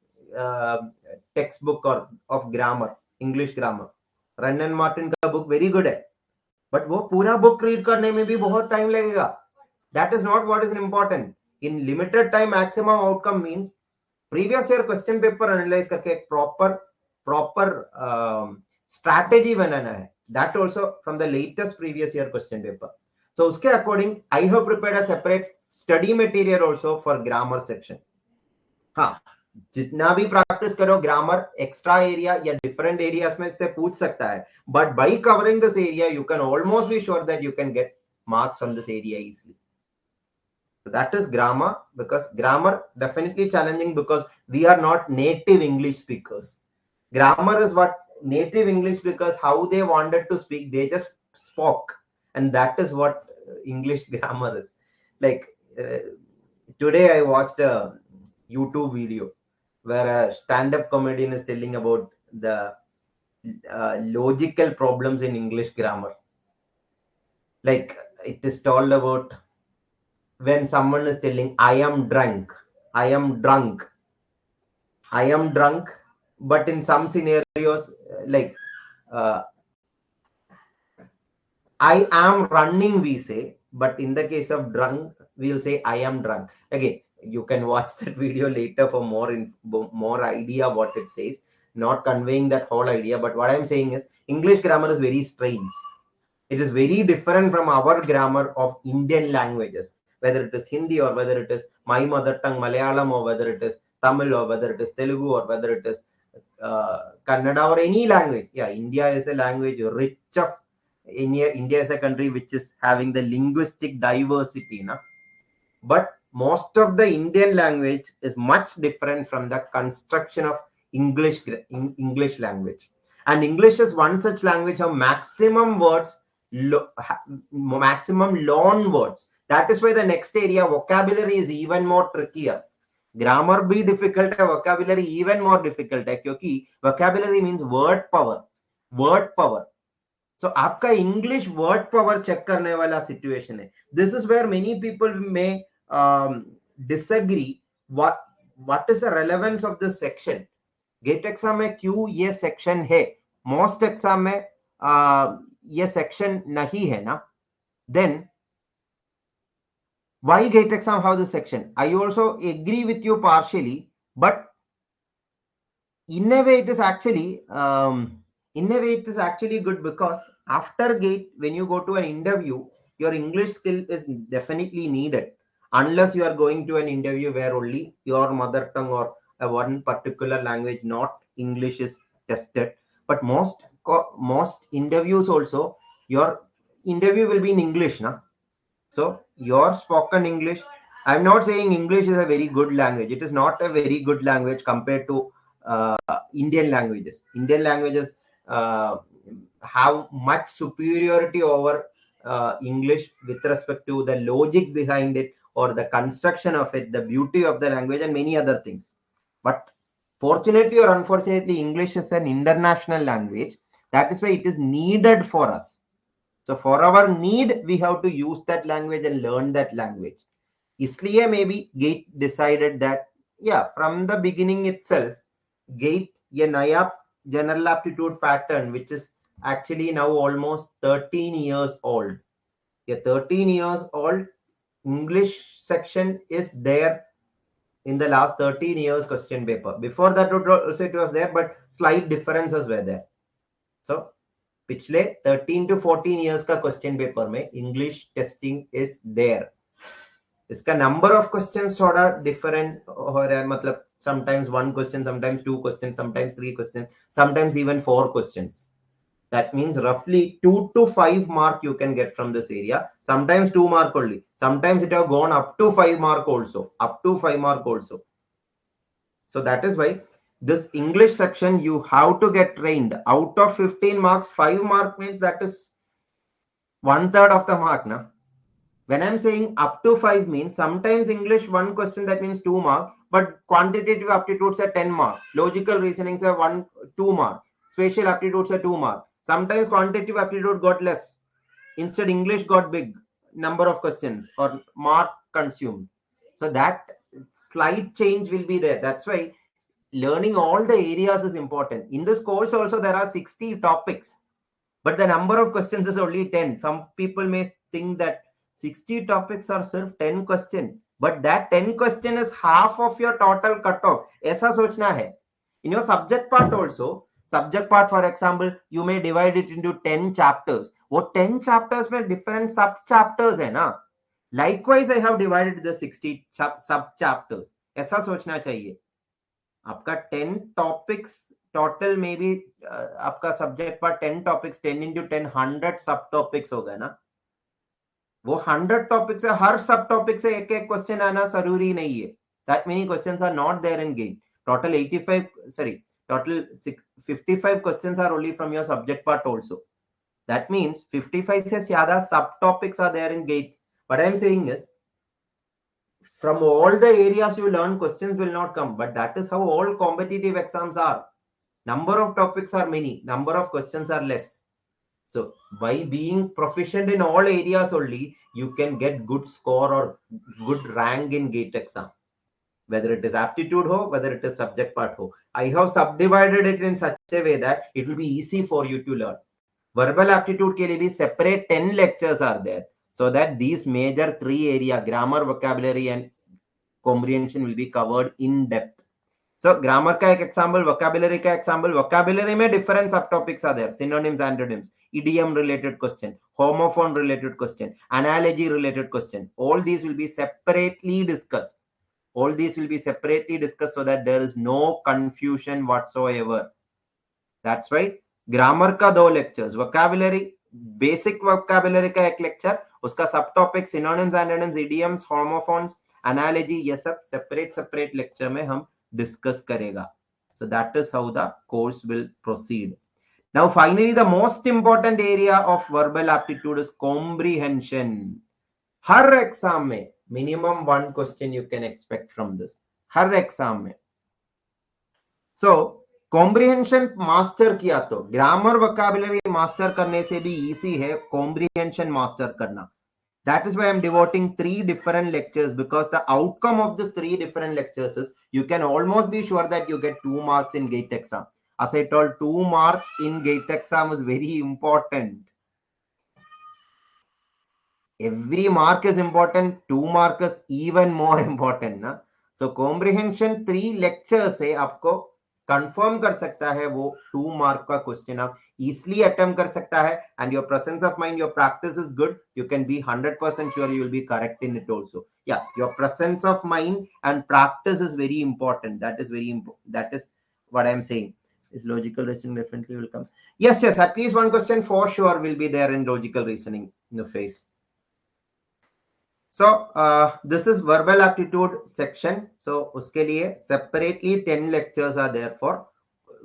textbook of grammar, English grammar. Wren and Martin का book very good है, but वो पूरा book read करने में भी बहुत time लगेगा. That is not what is important. In limited time, maximum outcome means previous year question paper analyze करके एक proper strategy बनाना है. That also from the latest previous year question paper. So uske according, I have prepared a separate study material also for grammar section. हाँ, जितना भी practice करो grammar extra area या different areas में से पूछ सकता है. But by covering this area, you can almost be sure that you can get marks from this area easily. So that is grammar, because grammar definitely challenging because we are not native English speakers. Grammar is what native English speakers, how they wanted to speak, they just spoke, and that is what English grammar is. Like today I watched a YouTube video where a stand-up comedian is telling about the logical problems in English grammar. Like it is told about when someone is telling I am drunk, I am drunk, I am drunk, but in some scenarios like I am running we say, but in the case of drunk we'll say I am drunk. Again, you can watch that video later for more idea what it says. Not conveying that whole idea, but what I'm saying is English grammar is very strange. It is very different from our grammar of Indian languages, whether it is Hindi or whether it is my mother tongue Malayalam or whether it is Tamil or whether it is Telugu or whether it is Kannada or any language. Yeah, India is a language rich of India is a country which is having the linguistic diversity, na? But most of the Indian language is much different from the construction of English language. And English is one such language of maximum words, maximum loan words. That is why the next area, vocabulary, is even more trickier. Grammar be difficult, vocabulary even more difficult, because vocabulary means word power. So आपका English word power check करने वाला situation है. This is where many people may disagree. What is the relevance of this section? GATE exam में क्यों ये section है? Most exam में ये section नहीं है ना? Then why GATE exam have this section? I also agree with you partially, but in a way it is actually good, because after GATE, when you go to an interview, your English skill is definitely needed, unless you are going to an interview where only your mother tongue or one particular language, not English, is tested. But most interviews also, your interview will be in English, na? So your spoken English, I'm not saying English is a very good language. It is not a very good language compared to Indian languages. Indian languages have much superiority over English with respect to the logic behind it, or the construction of it, the beauty of the language, and many other things. But fortunately or unfortunately, English is an international language. That is why it is needed for us. So for our need, we have to use that language and learn that language. Isliye maybe GATE decided that, yeah, from the beginning itself, GATE ye naya general aptitude pattern, which is actually now almost 13 years old. A 13 years old English section is there in the last 13 years question paper. Before that also it was there, but slight differences were there. So पिछले 13 to 14 years का question paper में English testing is there. इसका number of questions थोड़ा different हो रहा है, मतलब sometimes 1 question, sometimes 2 questions, sometimes 3 questions, sometimes even 4 questions. That means roughly 2 to 5 mark you can get from this area. Sometimes 2 mark only. Sometimes it have gone up to 5 mark also. Up to 5 mark also. So that is why this English section you have to get trained. Out of 15 marks, 5 mark means that is 1/3 of the mark. Na? When I'm saying up to 5 means sometimes English one question that means 2 mark, but quantitative aptitudes are 10 mark. Logical reasonings are 2 mark. Spatial aptitudes are 2 mark. Sometimes quantitative aptitude got less. Instead, English got big number of questions or mark consumed. So that slight change will be there. That's why learning all the areas is important. In this course also there are 60 topics, but the number of questions is only 10. Some people may think that 60 topics are served 10 question, but that 10 question is half of your total cutoff. ऐसा सोचना है. In your subject part also, subject part for example, you may divide it into 10 chapters. वो 10 chapters में different sub chapters है ना. Likewise, I have divided the 60 sub chapters. ऐसा सोचना चाहिए. आपका 10 टॉपिक्स टोटल में भी आपका सब्जेक्ट पर 10 टॉपिक्स 10 इंटू 10 100 सब टॉपिक्स हो गए ना. वो 100 टॉपिक से हर सब टॉपिक से एक एक क्वेश्चन आना जरूरी नहीं है. That many questions are not there in GATE. Total 55 questions are only from your subject part also. That means 55 से ज्यादा सब topics are there in GATE. What I am saying is from all the areas you learn, questions will not come, but that is how all competitive exams are. Number of topics are many, number of questions are less. So by being proficient in all areas only, you can get good score or good rank in GATE exam. Whether it is aptitude ho, whether it is subject part ho. I have subdivided it in such a way that it will be easy for you to learn. Verbal aptitude ke liye bhi separate 10 lectures are there. So that these major 3 area, grammar, vocabulary and comprehension will be covered in depth. So grammar ka ek example, vocabulary ka example. Vocabulary mein different subtopics are there. Synonyms, antonyms, idiom related question, homophone related question, analogy related question. All these will be separately discussed. All these will be separately discussed so that there is no confusion whatsoever. That's why grammar ka 2 lectures, vocabulary, basic vocabulary ka ek lecture, uska subtopic synonyms, antonyms, idioms, homophones, analogy, ये सब separate lecture में हम discuss करेगा. So that is how the course will proceed. Now finally the most important area of verbal aptitude is comprehension. Her exam में minimum 1 question you can expect from this. Her exam में. So comprehension master किया तो grammar vocabulary master करने से भी easy है comprehension master करना. That is why I'm devoting 3 different lectures, because the outcome of these 3 different lectures is you can almost be sure that you get 2 marks in GATE exam. As I told, 2 marks in GATE exam is very important. Every mark is important. 2 mark is even more important. Na? So comprehension 3 lectures से आपको confirm कर सकता है वो 2 mark का question आप easily attempt कर सकता है. And your presence of mind, your practice is good, you can be 100% sure you will be correct in it also. या your presence of mind and practice is very important. That is very important. That is what I am saying. Is logical reasoning definitely will come? Yes, at least one question for sure will be there in logical reasoning in the phase. So this is verbal aptitude section. So uske liye separately 10 lectures are there for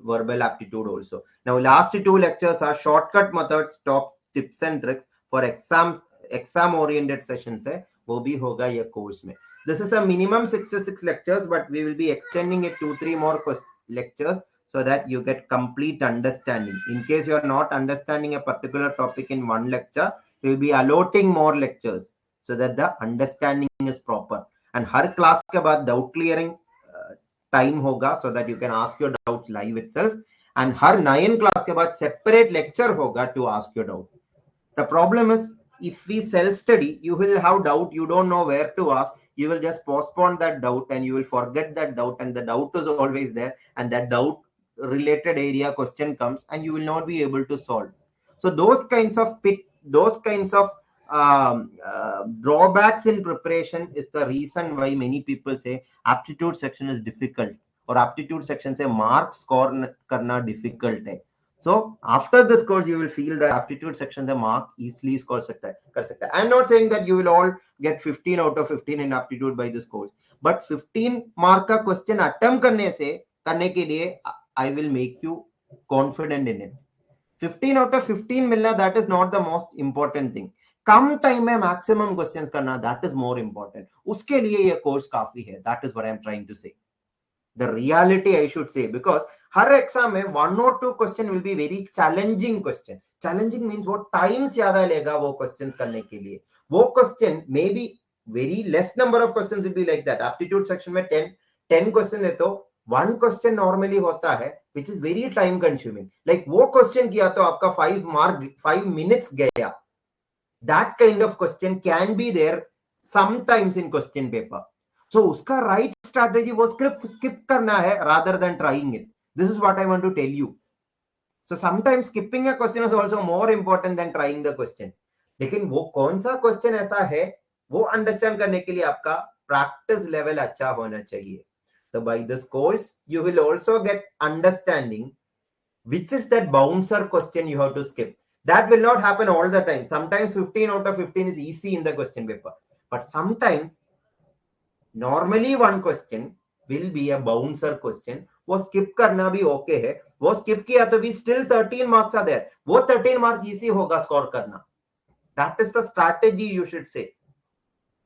verbal aptitude also. Now last 2 lectures are shortcut methods, top tips and tricks for exam oriented sessions hai, wo bhi hoga ye course mein. This is a minimum 66 lectures, but we will be extending it 2-3 more lectures so that you get complete understanding. In case you are not understanding a particular topic in one lecture, we will be allotting more lectures so that the understanding is proper. And her class के बाद doubt clearing time होगा so that you can ask your doubts live itself. And her 9 class के बाद separate lecture होगा to ask your doubt. The problem is if we self study, you will have doubt, you don't know where to ask, you will just postpone that doubt and you will forget that doubt, and the doubt is always there, and that doubt related area question comes and you will not be able to solve. So those kinds of drawbacks in preparation is the reason why many people say aptitude section is difficult or aptitude section से mark score करना difficult है. So after this course, you will feel that aptitude section the mark easily score सकता है. I'm not saying that you will all get 15 out of 15 in aptitude by this course, but 15 mark का question attempt करने के लिए I will make you confident in it. 15 out of 15 मिलना, that is not the most important thing. Come time में maximum questions करना, that is more important. उसके लिए ये कोर्स काफी है. That is what I am trying to say. The reality I should say, because her exam में 1 or 2 question will be very challenging question. Challenging means वो time ज्यादा लेगा वो क्वेश्चंस करने के लिए. वो question may be very less number of questions will be like that. Aptitude section में 10 क्वेश्चन है तो 1 क्वेश्चन नॉर्मली होता है which is very time consuming. Like वो क्वेश्चन किया तो आपका 5 minutes गया. That kind of question can be there sometimes in question paper. So उसका right strategy वो skip करना है rather than trying it. This is what I want to tell you. So sometimes skipping a question is also more important than trying the question. लेकिन वो कौन सा question ऐसा है वो understand करने के लिए आपका practice level अच्छा होना चाहिए. So by this course you will also get understanding which is that bouncer question you have to skip. That will not happen all the time. Sometimes 15 out of 15 is easy in the question paper, but sometimes normally one question will be a bouncer question. वो skip करना भी okay है. वो skip किया तो भी still 13 marks are there. वो 13 mark easy होगा score करना. That is the strategy you should say.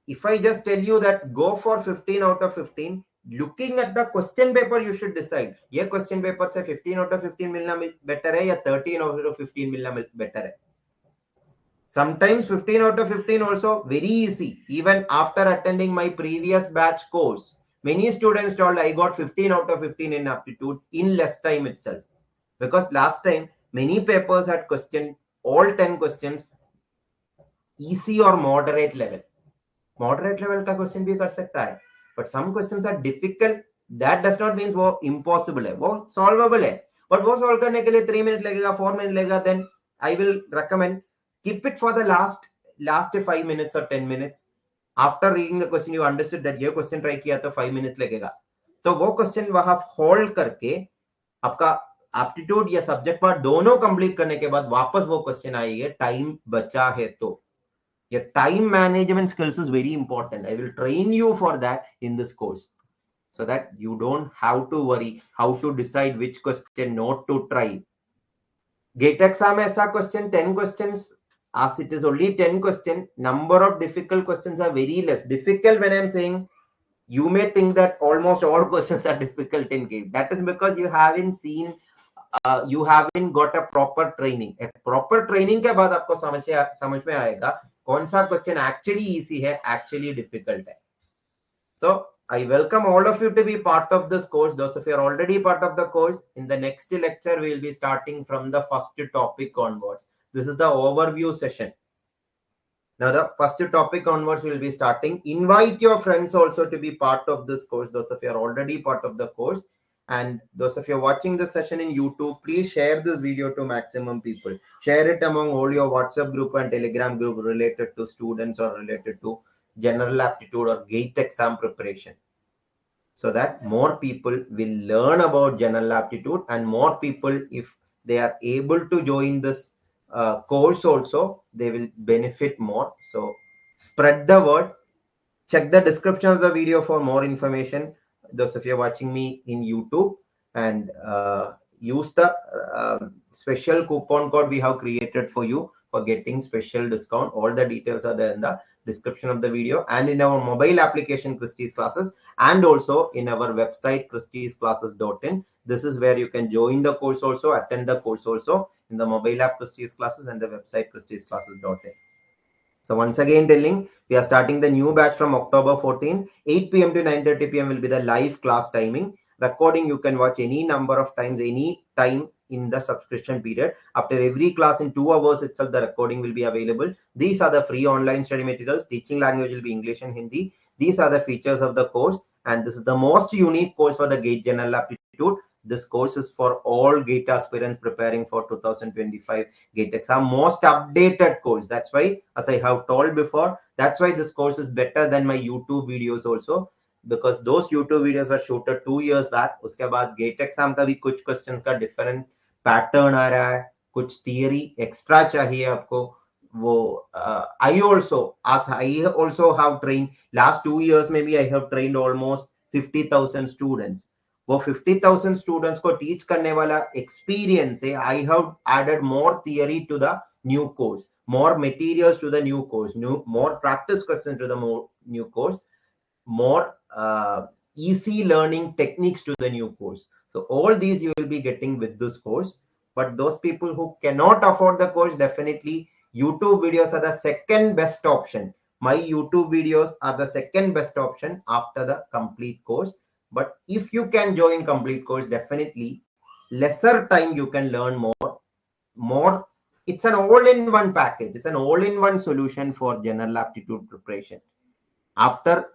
If I just tell you that go for 15 out of 15, looking at the question paper you should decide. ये question paper से 15 out of 15 मिलना better है या 13 out of 15 मिलना better है. Sometimes 15 out of 15 also very easy. Even after attending my previous batch course, many students told I got 15 out of 15 in aptitude in less time itself. Because last time many papers had question all 10 questions easy or moderate level. Moderate level का question भी कर सकता है. But some questions are difficult. That does not mean वो impossible है. वो solvable है. But वो solve करने के लिए 3 minutes लगेगा, 4 minutes लगेगा. Then I will recommend keep it for the last 5 minutes or 10 minutes. After reading the question, you understood that ये question try किया तो 5 minutes लगेगा. तो वो question वहाँ hold करके आपका aptitude या subject part दोनों complete करने के बाद वापस वो question आएगी. Time बचा है तो. Your time management skills is very important. I will train you for that in this course so that you don't have to worry how to decide which question not to try. GATE exam ऐसा question 10 questions, as it is only 10 questions, number of difficult questions are very less. Difficult when I'm saying, you may think that almost all questions are difficult in GATE. That is because you haven't seen you haven't got a proper training. A proper training के बाद आपको समझ में आएगा कौन सा question actually easy है, actually difficult है. So I welcome all of you to be part of this course. Those of you are already part of the course, in the next lecture we will be starting from the first topic onwards. This is the overview session. Now the first topic onwards will be starting. Invite your friends also to be part of this course. Those of you are already part of the course. And those of you watching this session in YouTube, please share this video to maximum people. Share it among all your WhatsApp group and Telegram group related to students or related to general aptitude or GATE exam preparation, so that more people will learn about general aptitude, and more people, if they are able to join this course also, they will benefit more. So spread the word. Check the description of the video for more information. Those of you watching me in YouTube, and use the special coupon code we have created for you for getting special discount. All the details are there in the description of the video and in our mobile application Christy's Classes, and also in our website christysclasses.in. This is where you can join the course also, attend the course also, in the mobile app Christy's Classes and the website christysclasses.in. So once again telling, we are starting the new batch from October 14. 8 p.m. to 9:30 p.m. will be the live class timing. Recording you can watch any number of times, any time in the subscription period. After every class in 2 hours itself, the recording will be available. These are the free online study materials. Teaching language will be English and Hindi. These are the features of the course, and this is the most unique course for the GATE General Aptitude. This course is for all GATE aspirants preparing for 2025 GATE exam. Most updated course. That's why, as I have told before, that's why this course is better than my YouTube videos also, because those YouTube videos were shooted 2 years back. उसके बाद GATE exam का भी कुछ questions का different pattern आ रहा है, कुछ theory extra चाहिए आपको, वो I also have trained last 2 years maybe I have trained almost 50,000 students. वो 50,000 स्टूडेंट्स को टीच करने वाला एक्सपीरियंस है. I have added more theory to the new course, more materials to the new course, more practice questions to the new course, more easy learning techniques to the new course. So all these you will be getting with this course. But those people who cannot afford the course, definitely YouTube videos are the second best option. My YouTube videos are the second best option after the complete course. But if you can join complete course, definitely lesser time you can learn more. It's an all-in-one package. It's an all-in-one solution for general aptitude preparation. After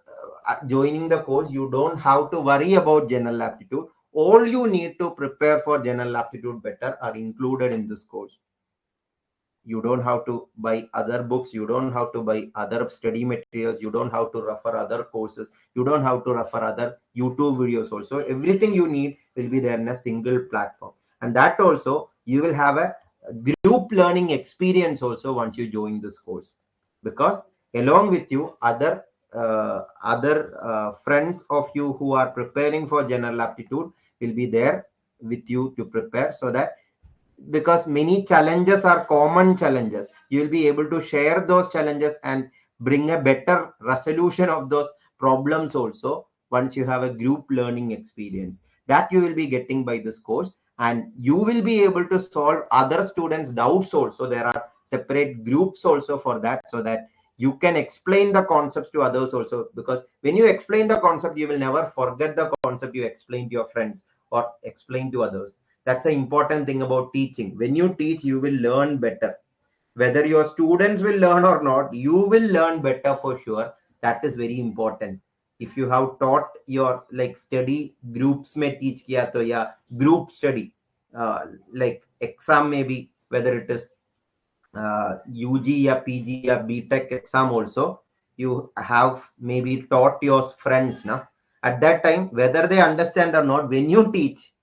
joining the course, you don't have to worry about general aptitude. All you need to prepare for general aptitude better are included in this course. You don't have to buy other books, you don't have to buy other study materials, you don't have to refer other courses, you don't have to refer other YouTube videos. Also, everything you need will be there in a single platform. And that also, you will have a group learning experience also once you join this course, because along with you other friends of you who are preparing for general aptitude will be there with you to prepare, so that because many challenges are common challenges, you will be able to share those challenges and bring a better resolution of those problems also once you have a group learning experience. That you will be getting by this course, and you will be able to solve other students doubts also. There are separate groups also for that, so that you can explain the concepts to others also, because when you explain the concept, you will never forget the concept you explain to your friends or explain to others. That's an important thing about teaching. When you teach, you will learn better. Whether your students will learn or not, you will learn better for sure. That is very important. If you have taught your like study groups में teach किया तो या group study like exam maybe, whether it is UG या PG या BTech exam also, you have maybe taught your friends now. At that time, whether they understand or not, when you teach,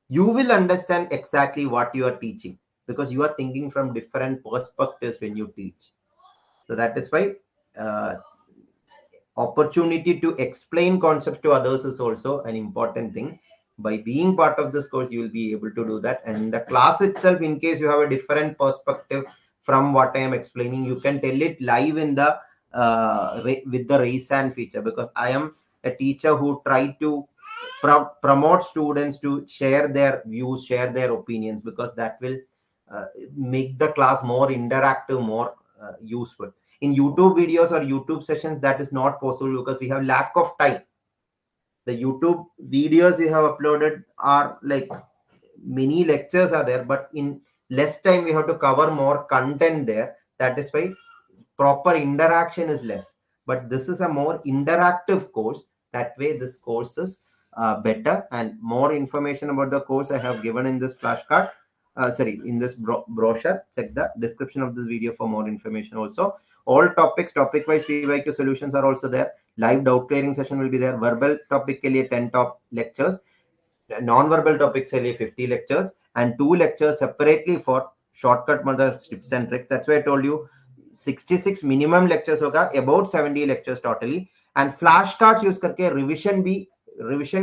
you will understand exactly what you are teaching, because you are thinking from different perspectives when you teach. So that is why opportunity to explain concepts to others is also an important thing. By being part of this course, you will be able to do that. And in the class itself, in case you have a different perspective from what I am explaining, you can tell it live in the with the raise hand feature, because I am a teacher who try to promote students to share their views, share their opinions, because that will make the class more interactive, more useful. In YouTube videos or YouTube sessions, that is not possible because we have lack of time. The YouTube videos we have uploaded are like many lectures are there, but in less time we have to cover more content there. That is why proper interaction is less. But this is a more interactive course. That way this course is better. And more information about the course I have given in this flashcard, in this brochure. Check the description of this video for more information. Also, all topics, topic wise PYQ solutions are also there. Live doubt clearing session will be there. Verbal topic ke liye 10 top lectures, non-verbal topics ke liye 50 lectures, and 2 lectures separately for shortcut mother tips and tricks. That's why I told you 66 minimum lectures होगा, about 70 lectures totally. And flashcards use करके revision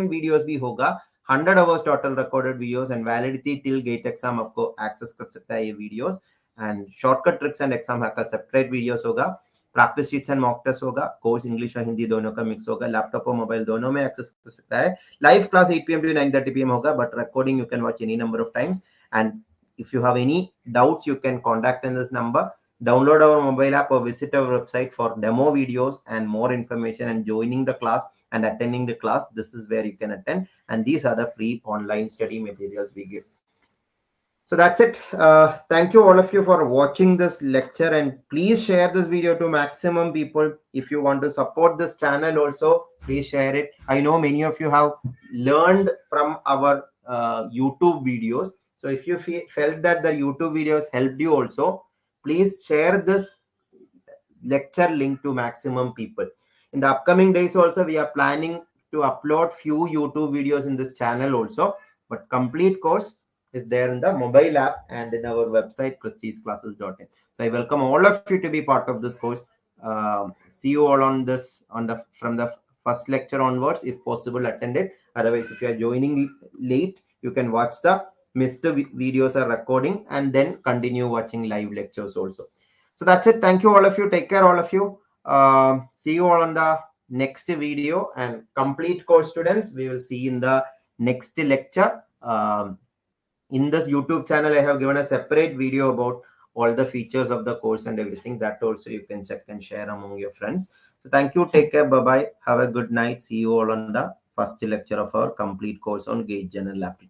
videos भी होगा, 100 hours total recorded videos, and validity till gate exam आपको access कर सकता है ये videos. And shortcut tricks and exam hacker separate videos होगा. Practice sheets and mock test होगा. कोर्स इंग्लिश और हिंदी दोनों का मिक्स होगा. लैपटॉप और मोबाइल दोनों में एक्सेस कर सकता है. Live class 8 PM to 9:30 PM होगा, but recording you can watch any number of times. And if you have any doubts, you can contact in this number. Download our mobile app or visit our website for demo videos and more information, and joining the class and attending the class. This is where you can attend, and these are the free online study materials we give. So that's it. Thank you all of you for watching this lecture, and please share this video to maximum people. If you want to support this channel also, please share it. I know many of you have learned from our YouTube videos. So if you felt that the YouTube videos helped you also, please share this lecture link to maximum people. In the upcoming days also, we are planning to upload few YouTube videos in this channel also. But complete course, is there in the mobile app and in our website christysclasses.in. So I welcome all of you to be part of this course. See you all on this from the first lecture onwards, if possible attend it. Otherwise, if you are joining late, you can watch the missed videos or recording and then continue watching live lectures also. So that's it. Thank you all of you. Take care all of you. See you all on the next video, and complete course students, we will see in the next lecture. In this YouTube channel, I have given a separate video about all the features of the course and everything. That also you can check and share among your friends. So thank you. Take care. Bye bye. Have a good night. See you all on the first lecture of our complete course on GATE General Aptitude.